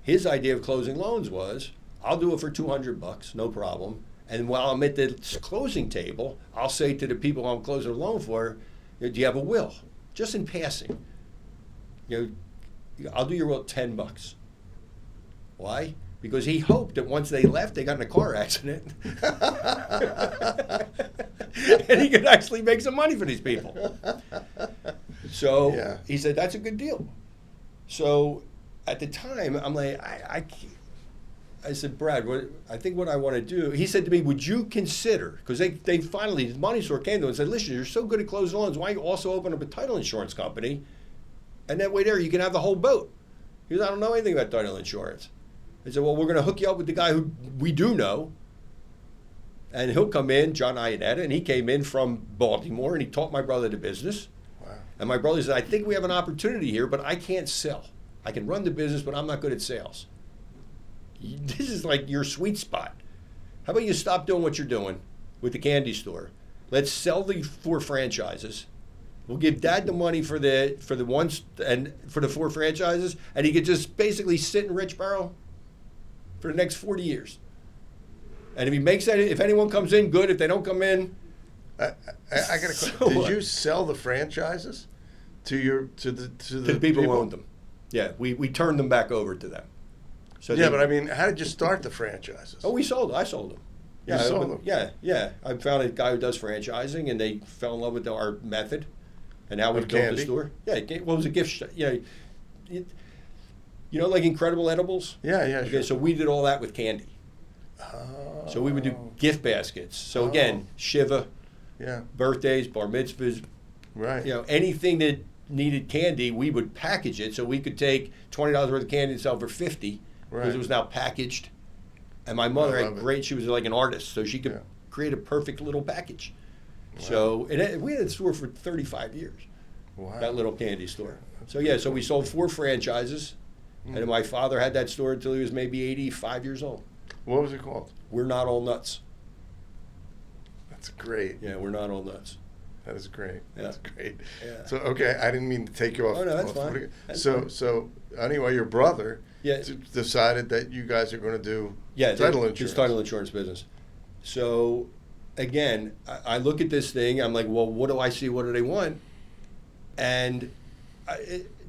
His idea of closing loans was, "I'll do it for $200, no problem. And while I'm at the closing table, I'll say to the people I'm closing a loan for, Do you have a will? Just in passing. I'll do your will at $10. Why? Because he hoped that once they left, they got in a car accident. And he could actually make some money for these people. So he said, that's a good deal. So at the time, I'm like, I said, Brad, I think what I want to do, he said to me, would you consider, because they finally, the money store came to him and said, listen, you're so good at closing loans, why don't you also open up a title insurance company? And that way there, you can have the whole boat. He goes, I don't know anything about title insurance. I said, well, we're going to hook you up with the guy who we do know. And he'll come in, John Iannetta, and he came in from Baltimore, and he taught my brother the business. Wow. And my brother said, I think we have an opportunity here, but I can't sell. I can run the business, but I'm not good at sales. This is like your sweet spot. How about you stop doing what you're doing with the candy store? Let's sell the 4 franchises. We'll give Dad the money for the ones and for the 4 franchises, and he could just basically sit in Richboro for the next 40 years. And if he makes that, if anyone comes in, good. If they don't come in, I got a question. Did you sell the franchises to the people who owned them? Yeah, we turned them back over to them. So yeah, but I mean, how did you start the franchises? Oh, I sold them. Yeah, you sold them? Yeah. I found a guy who does franchising, and they fell in love with our method. And now we've built the store. Yeah, well, it was a gift shop. Yeah, like Incredible Edibles? Yeah, Okay, sure. so we did all that with candy. Oh. So we would do gift baskets. So again, Shiva, birthdays, bar mitzvahs, right? Anything that needed candy, we would package it so we could take $20 worth of candy and sell for $50 because it was now packaged. And my mother had great. She was like an artist, so she could create a perfect little package. Wow. So we had a store for 35 years. Wow. That little candy store. So we sold 4 franchises, and my father had that store until he was maybe 85 years old. What was it called? We're Not All Nuts. That's great. Yeah, We're Not All Nuts. That is great. Yeah. That's great. Yeah. So okay, I didn't mean to take you off. Oh no, that's fine. So anyway, your brother Yeah. decided that you guys are going to do title insurance. His title insurance business. So again, I look at this thing. I'm like, well, what do I see? What do they want? And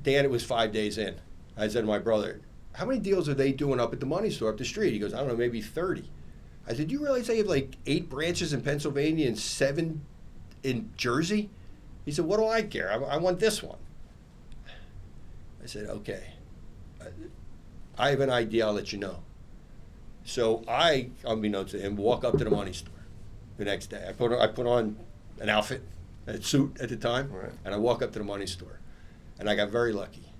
Dan, it was 5 days in. I said to my brother, how many deals are they doing up at the money store up the street? He goes, I don't know, maybe 30. I said, do you realize they have like 8 branches in Pennsylvania and 7 in Jersey? He said, what do I care? I want this one. I said, okay. I have an idea, I'll let you know. So I, unbeknownst to him, walk up to the money store the next day. I put on an outfit, a suit at the time, and I walk up to the money store. And I got very lucky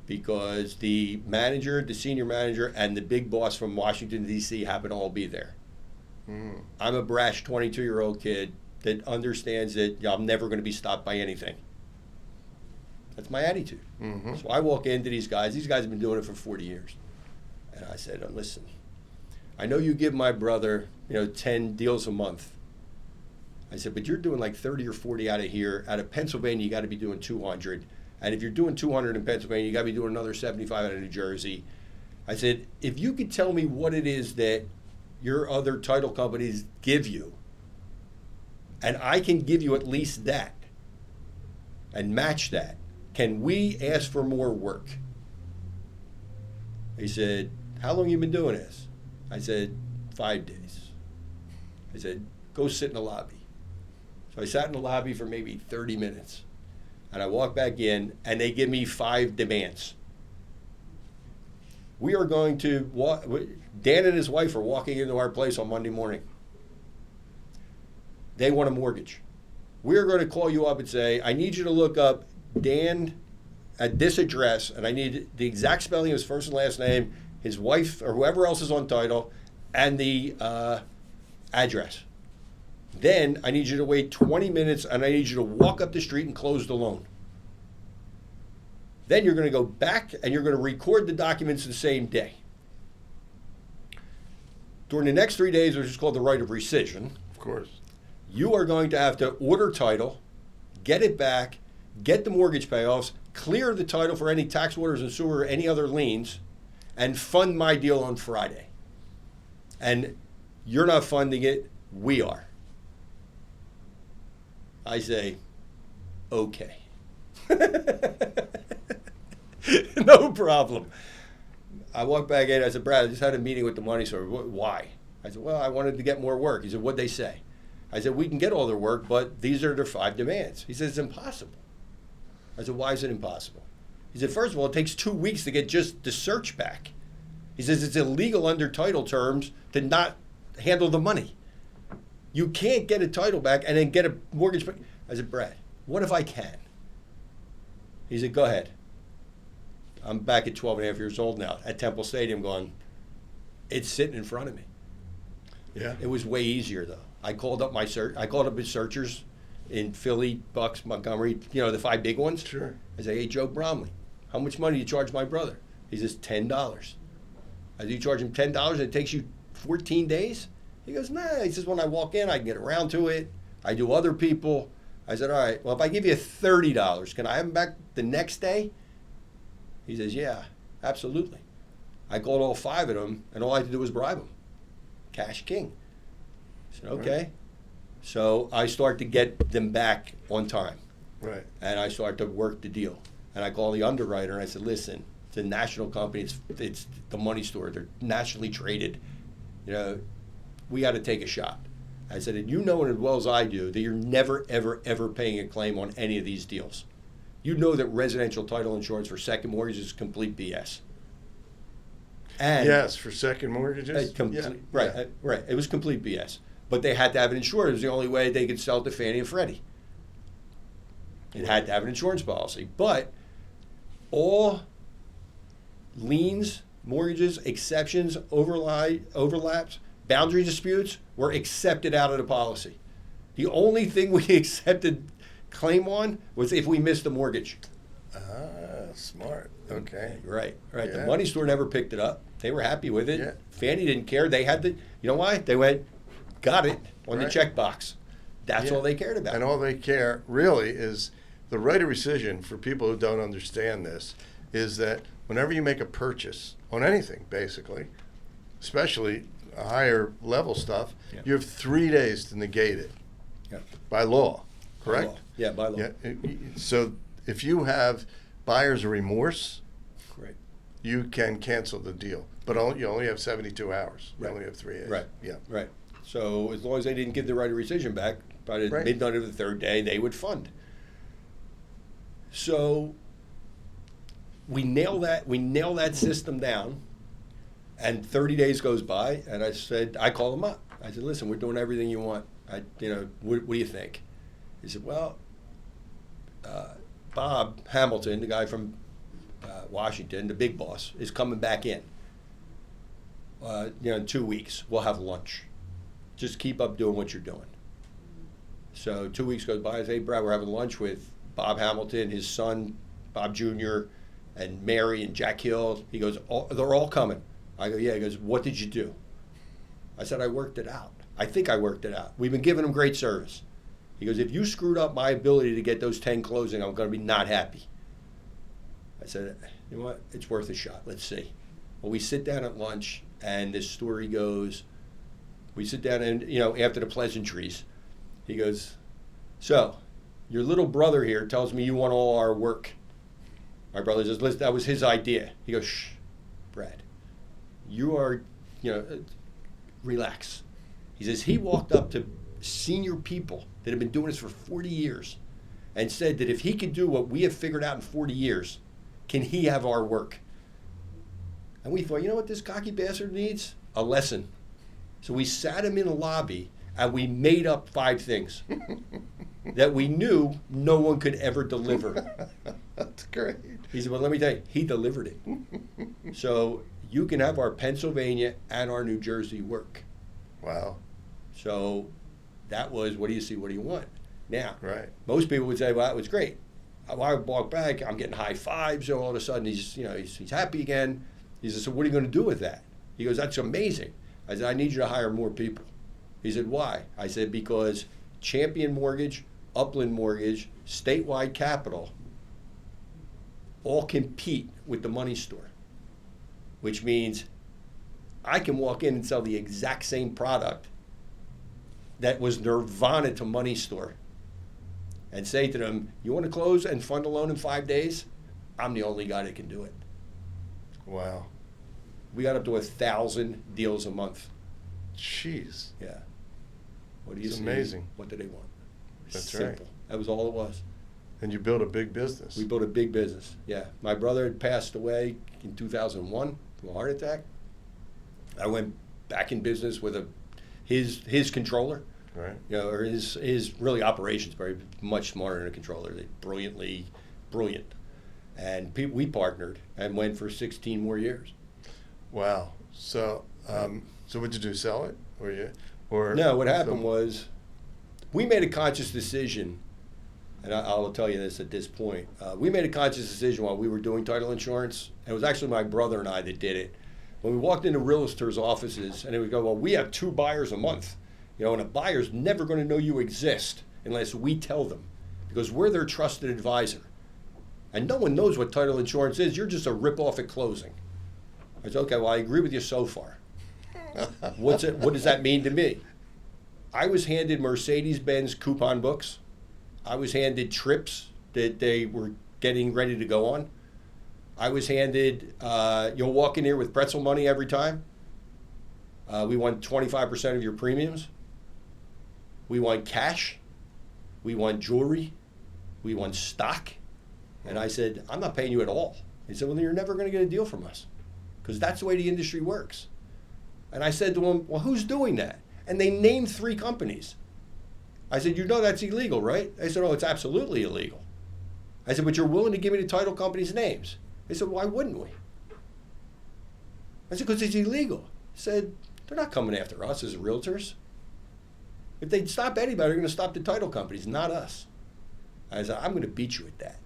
because the manager, the senior manager, and the big boss from Washington, D.C. happened to all be there. I'm a brash 22-year-old kid that understands that I'm never going to be stopped by anything. That's my attitude. Mm-hmm. So I walk into these guys. These guys have been doing it for 40 years. And I said, listen, I know you give my brother, 10 deals a month. I said, but you're doing like 30 or 40 out of here. Out of Pennsylvania, you got to be doing 200. And if you're doing 200 in Pennsylvania, you got to be doing another 75 out of New Jersey. I said, if you could tell me what it is that your other title companies give you, and I can give you at least that and match that, can we ask for more work? He said, how long you been doing this? I said, 5 days. I said, go sit in the lobby. So I sat in the lobby for maybe 30 minutes. And I walk back in, and they give me 5 demands. We are going to walk. Dan and his wife are walking into our place on Monday morning. They want a mortgage. We're going to call you up and say, I need you to look up Dan at this address, and I need the exact spelling of his first and last name, his wife, or whoever else is on title, and the address. Then I need you to wait 20 minutes, and I need you to walk up the street and close the loan. Then you're going to go back, and you're going to record the documents the same day. During the next 3 days, which is called the right of rescission, of course, you are going to have to order title, get it back, get the mortgage payoffs, clear the title for any tax waters and sewer or any other liens, and fund my deal on Friday. And you're not funding it, we are. I say, okay. No problem. I walked back in. I said, Brad, I just had a meeting with the money store. Why? I said, well, I wanted to get more work. He said, what'd they say? I said, we can get all their work, but these are their 5 demands. He said, it's impossible. I said, why is it impossible? He said, first of all, it takes 2 weeks to get just the search back. He says, it's illegal under title terms to not handle the money. You can't get a title back and then get a mortgage back. I said, Brad, what if I can? He said, go ahead. I'm back at 12 and a half years old now at Temple Stadium going, it's sitting in front of me. Yeah. It was way easier, though. I called up his searchers in Philly, Bucks, Montgomery, the 5 big ones. Sure. I say, hey, Joe Bromley, how much money do you charge my brother? He says, $10. I said, you charge him $10 and it takes you 14 days? He goes, nah. He says, when I walk in, I can get around to it. I do other people. I said, all right, well, if I give you $30, can I have him back the next day? He says, yeah, absolutely. I called all 5 of them, and all I had to do was bribe them. Cash king. I said, okay. Right. So I start to get them back on time. Right. And I start to work the deal. And I call the underwriter, and I said, listen, it's a national company. It's the money store. They're nationally traded. We got to take a shot. I said, and you know it as well as I do that you're never, ever, ever paying a claim on any of these deals. You know that residential title insurance for second mortgages is complete BS. And yes, for second mortgages. Right. It was complete BS. But they had to have it insured. It was the only way they could sell it to Fannie and Freddie. It had to have an insurance policy. But all liens, mortgages, exceptions, overlaps, boundary disputes were accepted out of the policy. The only thing we accepted claim on was if we missed the mortgage. Smart. Okay. Right. Yeah. The money store never picked it up. They were happy with it. Yeah. Fannie didn't care. They had you know why? They went, got it on the checkbox. That's all they cared about. And all they care really is the right of rescission, for people who don't understand this, is that whenever you make a purchase on anything, basically, especially higher level stuff, you have 3 days to negate it by law, correct? By law. Yeah, by law. Yeah. So if you have buyer's remorse, Right. you can cancel the deal. But you only have 72 hours. You only have 3 days. Right. Yeah. Right. So as long as they didn't give the right of rescission back, by the midnight of the 3rd day, they would fund. So we nail that system down, and 30 days goes by, and I call them up. I said, listen, we're doing everything you want. What do you think? He said, well, Bob Hamilton, the guy from Washington, the big boss, is coming back in. In 2 weeks, we'll have lunch. Just keep up doing what you're doing. So 2 weeks goes by. I say, hey, Brad, we're having lunch with Bob Hamilton, his son, Bob Jr., and Mary and Jack Hill. He goes, they're all coming. I go, yeah. He goes, what did you do? I said, I worked it out. I think I worked it out. We've been giving them great service. He goes, if you screwed up my ability to get those 10 closing, I'm going to be not happy. I said, you know what? It's worth a shot. Let's see. Well, we sit down at lunch, and this story goes, we sit down and, after the pleasantries, he goes, so your little brother here tells me you want all our work. My brother says, listen, that was his idea. He goes, shh, Brad, you are, relax. He says he walked up to senior people that have been doing this for 40 years and said that if he could do what we have figured out in 40 years, can he have our work? And we thought, you know what this cocky bastard needs? A lesson. So we sat him in the lobby and we made up 5 things that we knew no one could ever deliver. That's great. He said, well, let me tell you, he delivered it. So you can have our Pennsylvania and our New Jersey work. Wow. So that was, what do you see, what do you want? Now, right. Most people would say, well, that was great. I walk back, I'm getting high fives, so all of a sudden he's happy again. He said, so what are you going to do with that? He goes, that's amazing. I said, I need you to hire more people. He said, why? I said, because Champion Mortgage, Upland Mortgage, Statewide Capital all compete with the money store, which means I can walk in and sell the exact same product that was nirvana to money store, and say to them, you want to close and fund a loan in 5 days? I'm the only guy that can do it. Wow. We got up to 1,000 deals a month. Jeez. Yeah. What do you It's see? amazing. What do they want? That's Simple. right. That was all it was. And you built a big business. We built a big business. Yeah. My brother had passed away in 2001 from a heart attack. I went back in business with his controller. Right. You know, or his really operations, very much smarter than a controller. They brilliant. And we partnered and went for 16 more years. Wow. So, so what'd you do? Sell it, or No, what happened was, we made a conscious decision, and I'll tell you this at this point. We made a conscious decision while we were doing title insurance, and it was actually my brother and I that did it. When we walked into realtors' offices, and they would go, well, we have 2 buyers a month. You know, and a buyer's never going to know you exist unless we tell them, because we're their trusted advisor. And no one knows what title insurance is. You're just a rip-off at closing. I said, okay, well, I agree with you so far. What does that mean to me? I was handed Mercedes-Benz coupon books. I was handed trips that they were getting ready to go on. I was handed, you'll walk in here with pretzel money every time. We want 25% of your premiums. We want cash. We want jewelry. We want stock. And I said, I'm not paying you at all. He said, well, then you're never going to get a deal from us, because that's the way the industry works. And I said to him, well, who's doing that? And they named 3 companies. I said, you know that's illegal, right? They said, oh, it's absolutely illegal. I said, but you're willing to give me the title companies' names? They said, why wouldn't we? I said, because it's illegal. I said, they're not coming after us as realtors. If they'd stop anybody, they're going to stop the title companies, not us. I said, I'm going to beat you at that.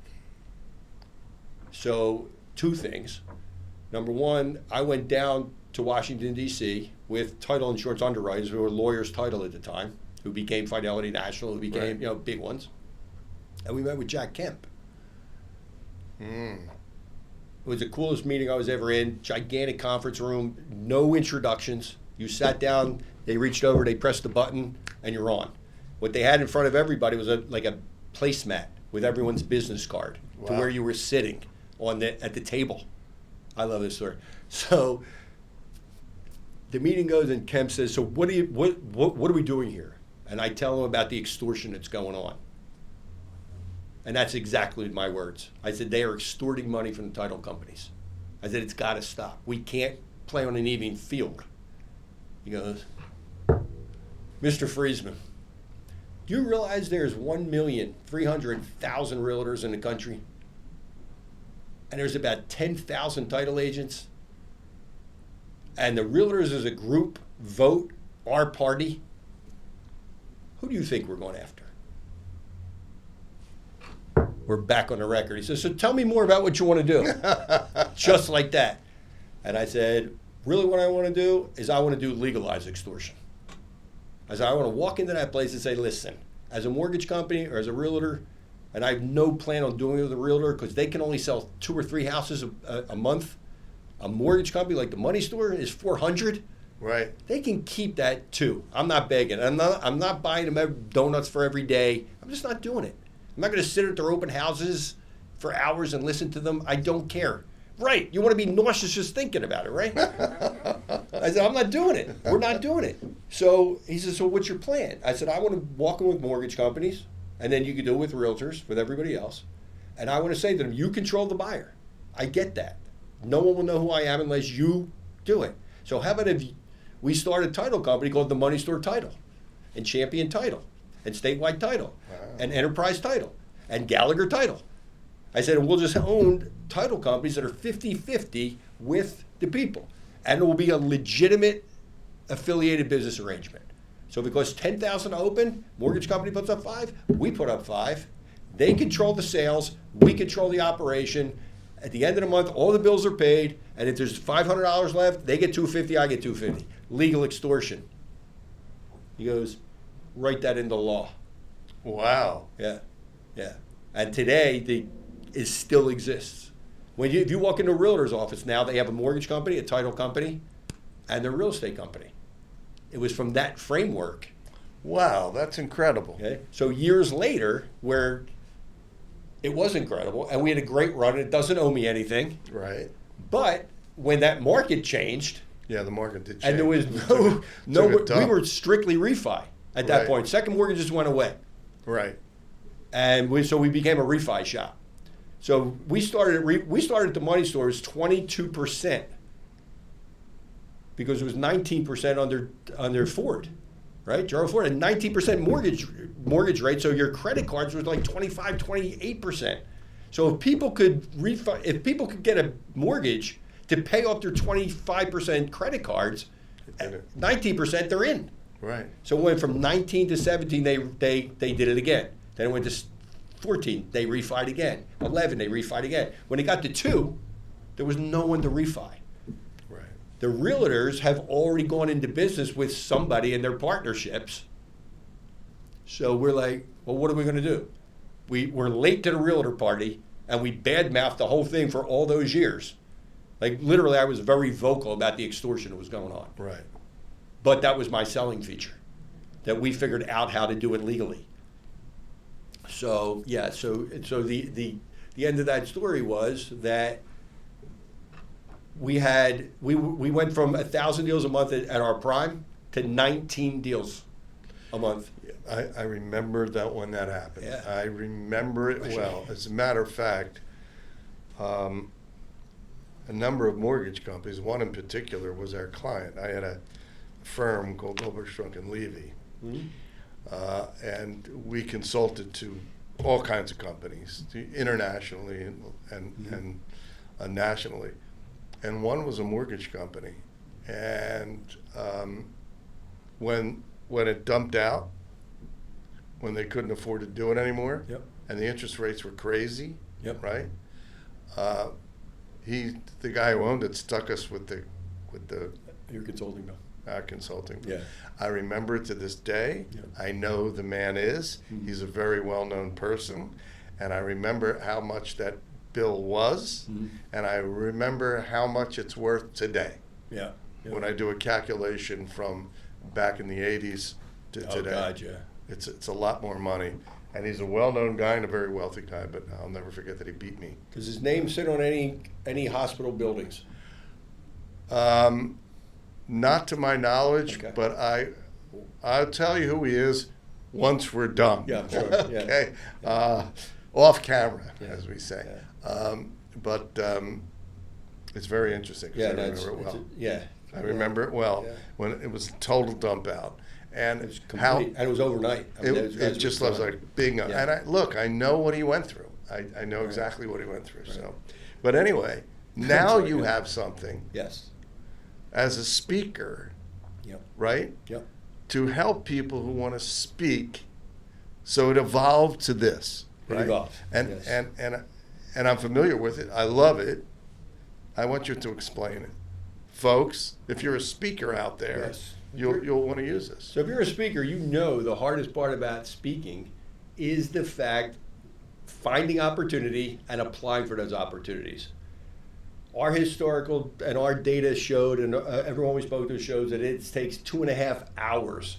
So 2 things. Number 1, I went down to Washington, D.C. with title insurance underwriters who were lawyers title at the time, who became Fidelity National, who became, right, big ones. And we met with Jack Kemp. It was the coolest meeting I was ever in. Gigantic conference room, no introductions. You sat down, they reached over, they pressed the button, and you're on. What they had in front of everybody was like a placemat with everyone's business card to where you were sitting at the table. I love this story. So the meeting goes, and Kemp says, so what are we doing here? And I tell him about the extortion that's going on. And that's exactly my words. I said, they are extorting money from the title companies. I said, it's got to stop. We can't play on an even field. He goes, Mr. Freezman, do you realize there's 1,300,000 realtors in the country? And there's about 10,000 title agents? And the realtors as a group vote our party? Who do you think we're going after? We're back on the record. He says, so tell me more about what you want to do. Just like that. And I said, really what I want to do is I want to do legalized extortion. I said, I want to walk into that place and say, listen, as a mortgage company or as a realtor, and I have no plan on doing it with a realtor because they can only sell 2 or 3 houses a month. A mortgage company like the Money Store is 400. Right. They can keep that too. I'm not begging. I'm not buying them donuts for every day. I'm just not doing it. I'm not going to sit at their open houses for hours and listen to them. I don't care. Right. You want to be nauseous just thinking about it, right? I said, I'm not doing it. We're not doing it. So he said, so what's your plan? I said, I want to walk in with mortgage companies, and then you can do it with realtors, with everybody else. And I want to say to them, you control the buyer. I get that. No one will know who I am unless you do it. So how about if we start a title company called the Money Store Title, and Champion Title, and Statewide Title, and Enterprise Title, and Gallagher Title. I said, and we'll just own title companies that are 50-50 with the people. And it will be a legitimate affiliated business arrangement. So if it costs $10,000 to open, mortgage company puts up 5, we put up 5. They control the sales, we control the operation. At the end of the month, all the bills are paid, and if there's $500 left, they get $250, I get $250. Legal extortion. He goes, write that into law. Wow. Yeah. And today, it still exists. If you walk into a realtor's office now, they have a mortgage company, a title company, and their real estate company. It was from that framework Wow, that's incredible. Okay, so years later, where it was incredible, and we had a great run. It doesn't owe me anything, Right. but when that market changed, Yeah, the market did change. and there was Took no, a dump. we were strictly refi at that Right. point. Second mortgages went away, Right. and we became a refi shop. So we started at the money stores 22%, because it was 19% under Ford, right? Gerald Ford had 19% mortgage rate, so your credit cards was like 25, 28%. So if people could get a mortgage to pay off their 25% credit cards, They did it. 19% they're in. Right. So it went from 19 to 17, they did it again. Then it went to 14, they refied again. 11, they refied again. When it got to 2, there was no one to refi. Right. The realtors have already gone into business with somebody in their partnerships. So we're like, well, what are we going to do? We're late to the realtor party, and we badmouthed the whole thing for all those years. Like, literally, I was very vocal about the extortion that was going on. Right. But that was my selling feature, that we figured out how to do it legally. So, yeah, so the end of that story was that we went from 1,000 deals a month at our prime to 19 deals a month. I remember that when that happened. Yeah. I remember it well. As a matter of fact, a number of mortgage companies, one in particular was our client. I had a firm called Goldberg, Strunk and Levy, and we consulted to all kinds of companies, internationally and nationally. And one was a mortgage company, and when it dumped out, when they couldn't afford to do it anymore, Yep. and the interest rates were crazy, Yep. right? The guy who owned it, stuck us with the You're consulting now. consulting. Yeah. I remember it to this day. Yep. I know who the man is. Mhm. He's a very well-known person, and I remember how much that bill was, Mhm. and I remember how much it's worth today. Yeah. When I do a calculation from back in the 80s to today. Oh, God, yeah. It's a lot more money. And he's a well-known guy and a very wealthy guy, but I'll never forget that he beat me. Does his name sit on any hospital buildings? Not to my knowledge, Okay. but I'll tell you who he is once we're done. Yeah, I'm sure. Yeah. Okay, off camera, Yeah. as we say. Yeah. But it's very interesting. 'Cause Yeah, I no, remember it well. yeah. I remember it well Yeah. when it was a total dump out, and It was how complete, and it was overnight. I mean, those guys it were just was done. like bingo. Yeah. And I know what he went through. I know Right. exactly what he went through. Right. So, but anyway, now Sorry, you yeah. have something Yes. as a speaker, Yep. right? Yep. To help people who want to speak. So it evolved to this, It right? evolved, And yes. and I'm familiar with it. I love it. I want you to explain it, folks. If you're a speaker out there, Yes. you'll want to use this. So if you're a speaker, you know the hardest part about speaking is the fact finding opportunity and applying for those opportunities. Our historical and our data showed, and everyone we spoke to shows that it takes 2.5 hours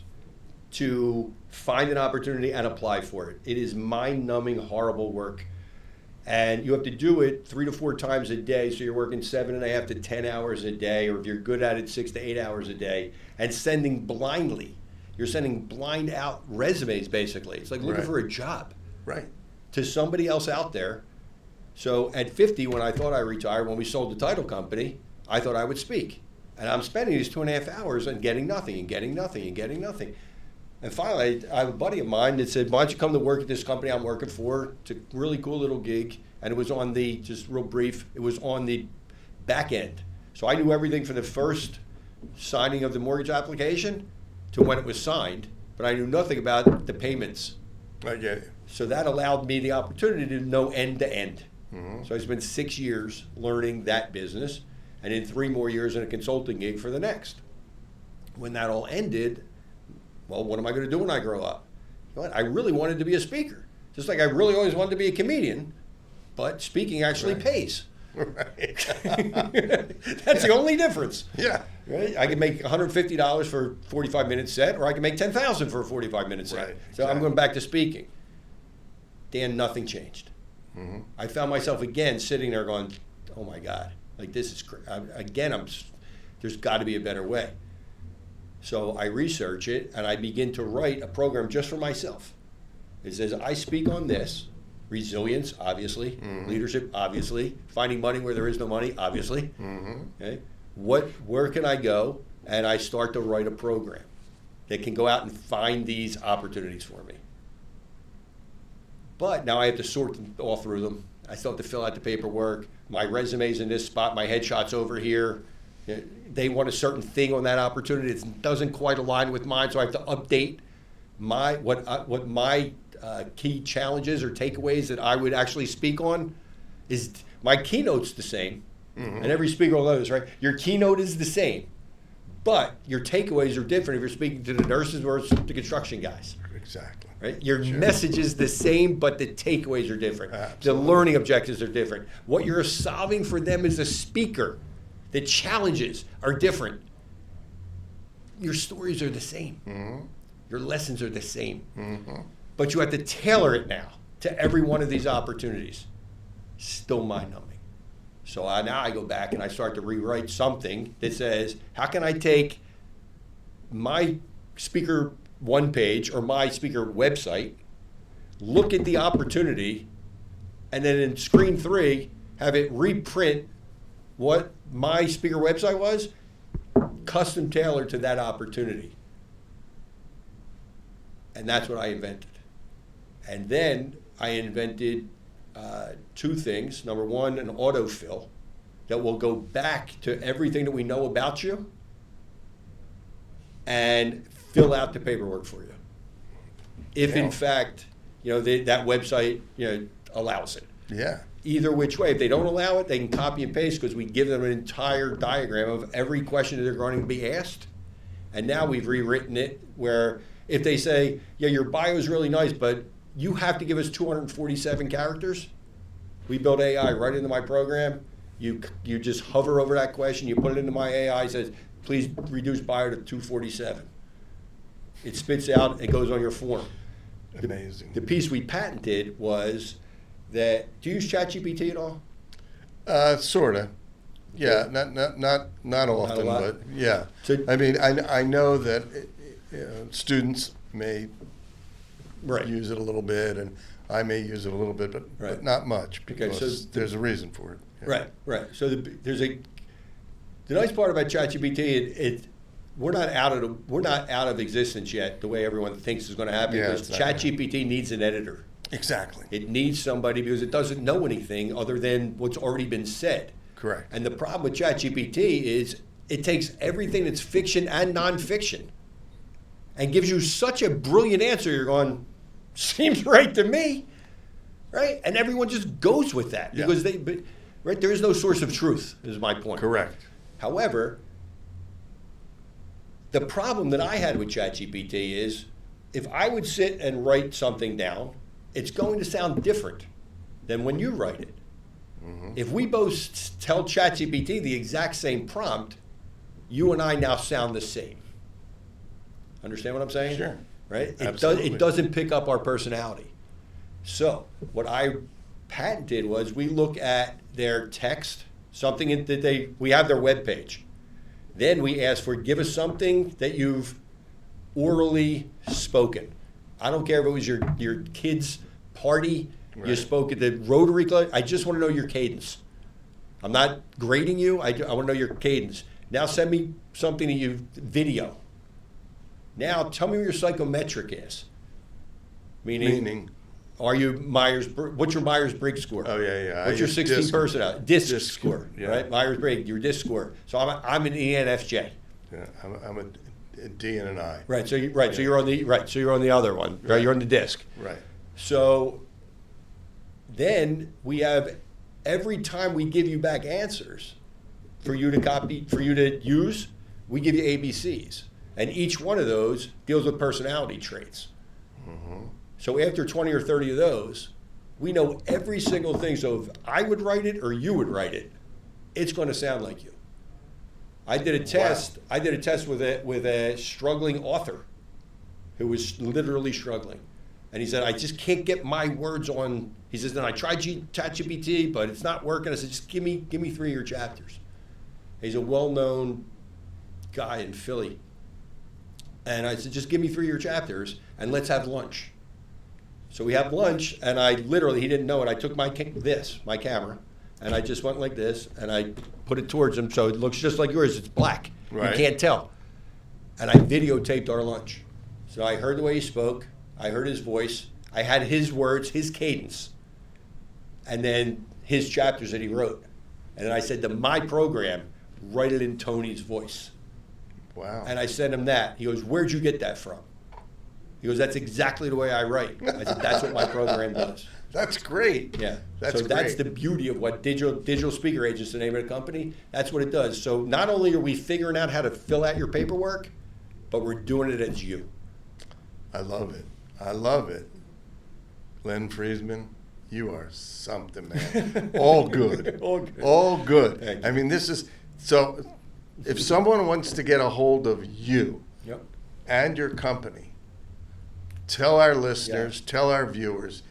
to find an opportunity and apply for it. It is mind-numbing, horrible work. And you have to do it 3 to 4 times a day, so you're working 7.5 to 10 hours a day, or if you're good at it, 6 to 8 hours a day, and sending blindly. You're sending blind out resumes, basically. It's like looking Right. for a job Right. to somebody else out there. So at 50, when I thought I retired, when we sold the title company, I thought I would speak. And I'm spending these 2.5 hours and getting nothing and getting nothing and getting nothing. And finally, I have a buddy of mine that said, why don't you come to work at this company I'm working for? It's a really cool little gig. And it was on the, just real brief, it was on the back end. So I knew everything from the first signing of the mortgage application to when it was signed, but I knew nothing about the payments. I get it. So that allowed me the opportunity to know end to end. Mhm. So I spent 6 years learning that business, and then 3 more years in a consulting gig for the next. When that all ended, well, what am I going to do when I grow up? You know what? I really wanted to be a speaker, just like I really always wanted to be a comedian, but speaking actually Right. pays. Right. That's the only difference. Yeah. Right? I can make $150 for a 45-minute set, or I can make $10,000 for a 45-minute set. Right, So I'm exactly. going back to speaking. Dan, nothing changed. Mm-hmm. I found myself again sitting there going, "Oh my God, like this is there's got to be a better way." So I research it and I begin to write a program just for myself. It says I speak on this: resilience, obviously; leadership, obviously; finding money where there is no money, obviously. Okay, where can I go? And I start to write a program that can go out and find these opportunities for me. But now I have to sort all through them. I still have to fill out the paperwork. My resume's in this spot. My headshot's over here. They want a certain thing on that opportunity. It doesn't quite align with mine, so I have to update what my key challenges or takeaways that I would actually speak on. Is my keynote's the same, and every speaker will know this, right? Your keynote is the same, but your takeaways are different if you're speaking to the nurses or the construction guys. Exactly. Right? Your Sure. message is the same, but the takeaways are different. Absolutely. The learning objectives are different. What you're solving for them as a speaker, the challenges are different. Your stories are the same. Your lessons are the same. But you have to tailor it now to every one of these opportunities. Still mind-numbing. So now I go back and I start to rewrite something that says, how can I take my speaker one page or my speaker website, look at the opportunity, and then in screen 3, have it reprint what my speaker website was, custom tailored to that opportunity. And that's what I invented. And then I invented 2 things. Number one, an autofill that will go back to everything that we know about you and fill out the paperwork for you. If in fact, that website, allows it. Yeah. Either which way. If they don't allow it, they can copy and paste because we give them an entire diagram of every question that they're going to be asked. And now we've rewritten it where if they say, yeah, your bio is really nice, but you have to give us 247 characters, we build AI right into my program. You just hover over that question, you put it into my AI, it says, please reduce bio to 247. It spits out, it goes on your form. Amazing. The piece we patented was that, do you use ChatGPT at all? Sorta. Yeah, not often, lot. but yeah. So- I mean, I know that students may Right. use it a little bit, and I may use it a little bit, but Right. not much Okay, because so there's a reason for it. Yeah. Right. So the nice part about ChatGPT, we're not out of existence yet. The way everyone thinks is going to happen, Yeah, because it's not ChatGPT needs an editor. Exactly. It needs somebody because it doesn't know anything other than what's already been said. Correct. And the problem with ChatGPT is it takes everything that's fiction and nonfiction and gives you such a brilliant answer. You're going, seems right to me, right? And everyone just goes with that Yeah. because right? There is no source of truth, is my point. Correct. However, the problem that I had with ChatGPT is if I would sit and write something down, it's going to sound different than when you write it. If we both tell ChatGPT the exact same prompt, you and I now sound the same. Understand what I'm saying? Sure. Right? Absolutely. It doesn't pick up our personality. So what I patented was we look at their text, something that we have their web page. Then we ask for, give us something that you've orally spoken. I don't care if it was your kid's party, you Right. spoke at the Rotary Club. I just want to know your cadence. I'm not grading you. I want to know your cadence. Now send me something that you video. Now tell me what your psychometric is. Meaning are you what's your Myers-Briggs score? Oh, yeah. What's your 16 DISC. personality? DISC DISC score, score, yeah. right? Myers-Briggs, your DISC score. So I'm an ENFJ. Yeah, I'm a D and an I. Right. So you're on the other one. Right. You're on the DISC. Right. So then we have, every time we give you back answers for you to copy, for you to use, we give you ABCs. And each one of those deals with personality traits. So after 20 or 30 of those, We know every single thing. So if I would write it or you would write it, it's going to sound like you. I did a test. I did a test with a struggling author who was literally struggling. And he said, I just can't get my words on. He says, then I tried ChatGPT, but it's not working. I said, just give me 3 of your chapters. He's a well-known guy in Philly. And I said, just give me 3 of your chapters and let's have lunch. So we have lunch, and I literally, he didn't know it. I took my camera, and I just went like this, and I put it towards him so it looks just like yours. It's black. Right. You can't tell. And I videotaped our lunch. So I heard the way he spoke. I heard his voice. I had his words, his cadence, and then his chapters that he wrote. And then I said to my program, write it in Tony's voice. Wow. And I sent him that. He goes, where'd you get that from? He goes, that's exactly the way I write. I said, that's what my program does. That's great. Yeah. That's so that's the beauty of what Digital Speaker Agent's the name of the company. That's what it does. So not only are we figuring out how to fill out your paperwork, but we're doing it as you. I love it. I love it. Glenn Freezman, you are something, man. All good. All good. All good. Thank you. I mean, this is, so if someone wants to get a hold of you Yep. and your company, tell our listeners, tell our viewers,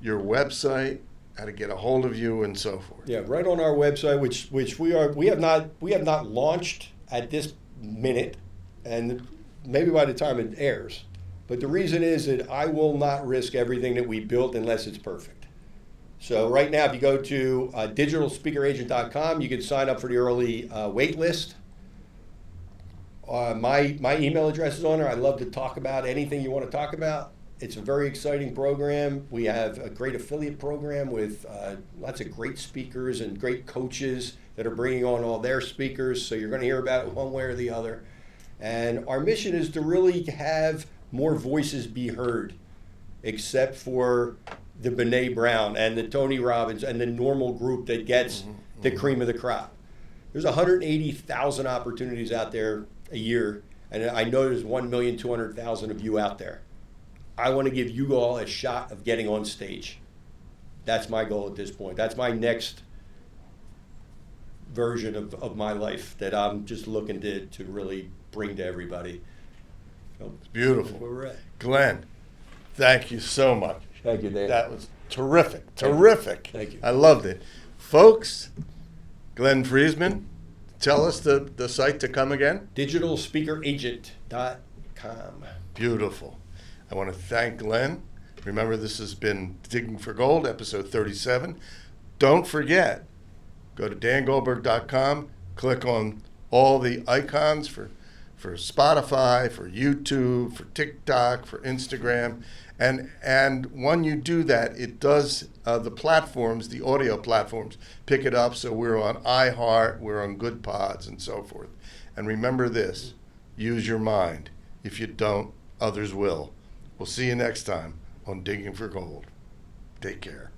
your website, how to get a hold of you, and so forth. Yeah, right on our website, which we have not launched at this minute, and maybe by the time it airs. But the reason is that I will not risk everything that we built unless it's perfect. So right now, if you go to digitalspeakeragent.com, you can sign up for the early wait list. My email address is on there. I love to talk about anything you want to talk about. It's a very exciting program. We have a great affiliate program with lots of great speakers and great coaches that are bringing on all their speakers. So you're going to hear about it one way or the other. And our mission is to really have more voices be heard, except for the Brene Brown and the Tony Robbins and the normal group that gets the cream of the crop. There's 180,000 opportunities out there a year, and I know there's 1,200,000 of you out there. I want to give you all a shot of getting on stage. That's my goal at this point. That's my next version of my life that I'm just looking to really bring to everybody. So, It's beautiful. where we're at. Glenn, thank you so much. Thank you, Dan. That was terrific. Terrific. Thank you. I loved it. Folks, Glenn Freezman, tell us the site to come again. digitalspeakeragent.com. Beautiful. I want to thank Glenn. Remember, this has been Digging for Gold, episode 37. Don't forget, go to dangoldberg.com, click on all the icons for Spotify, for YouTube, for TikTok, for Instagram. And when you do that, it does the platforms, the audio platforms, pick it up. So we're on iHeart, we're on Good Pods, and so forth. And remember this, use your mind. If you don't, others will. We'll see you next time on Digging for Gold. Take care.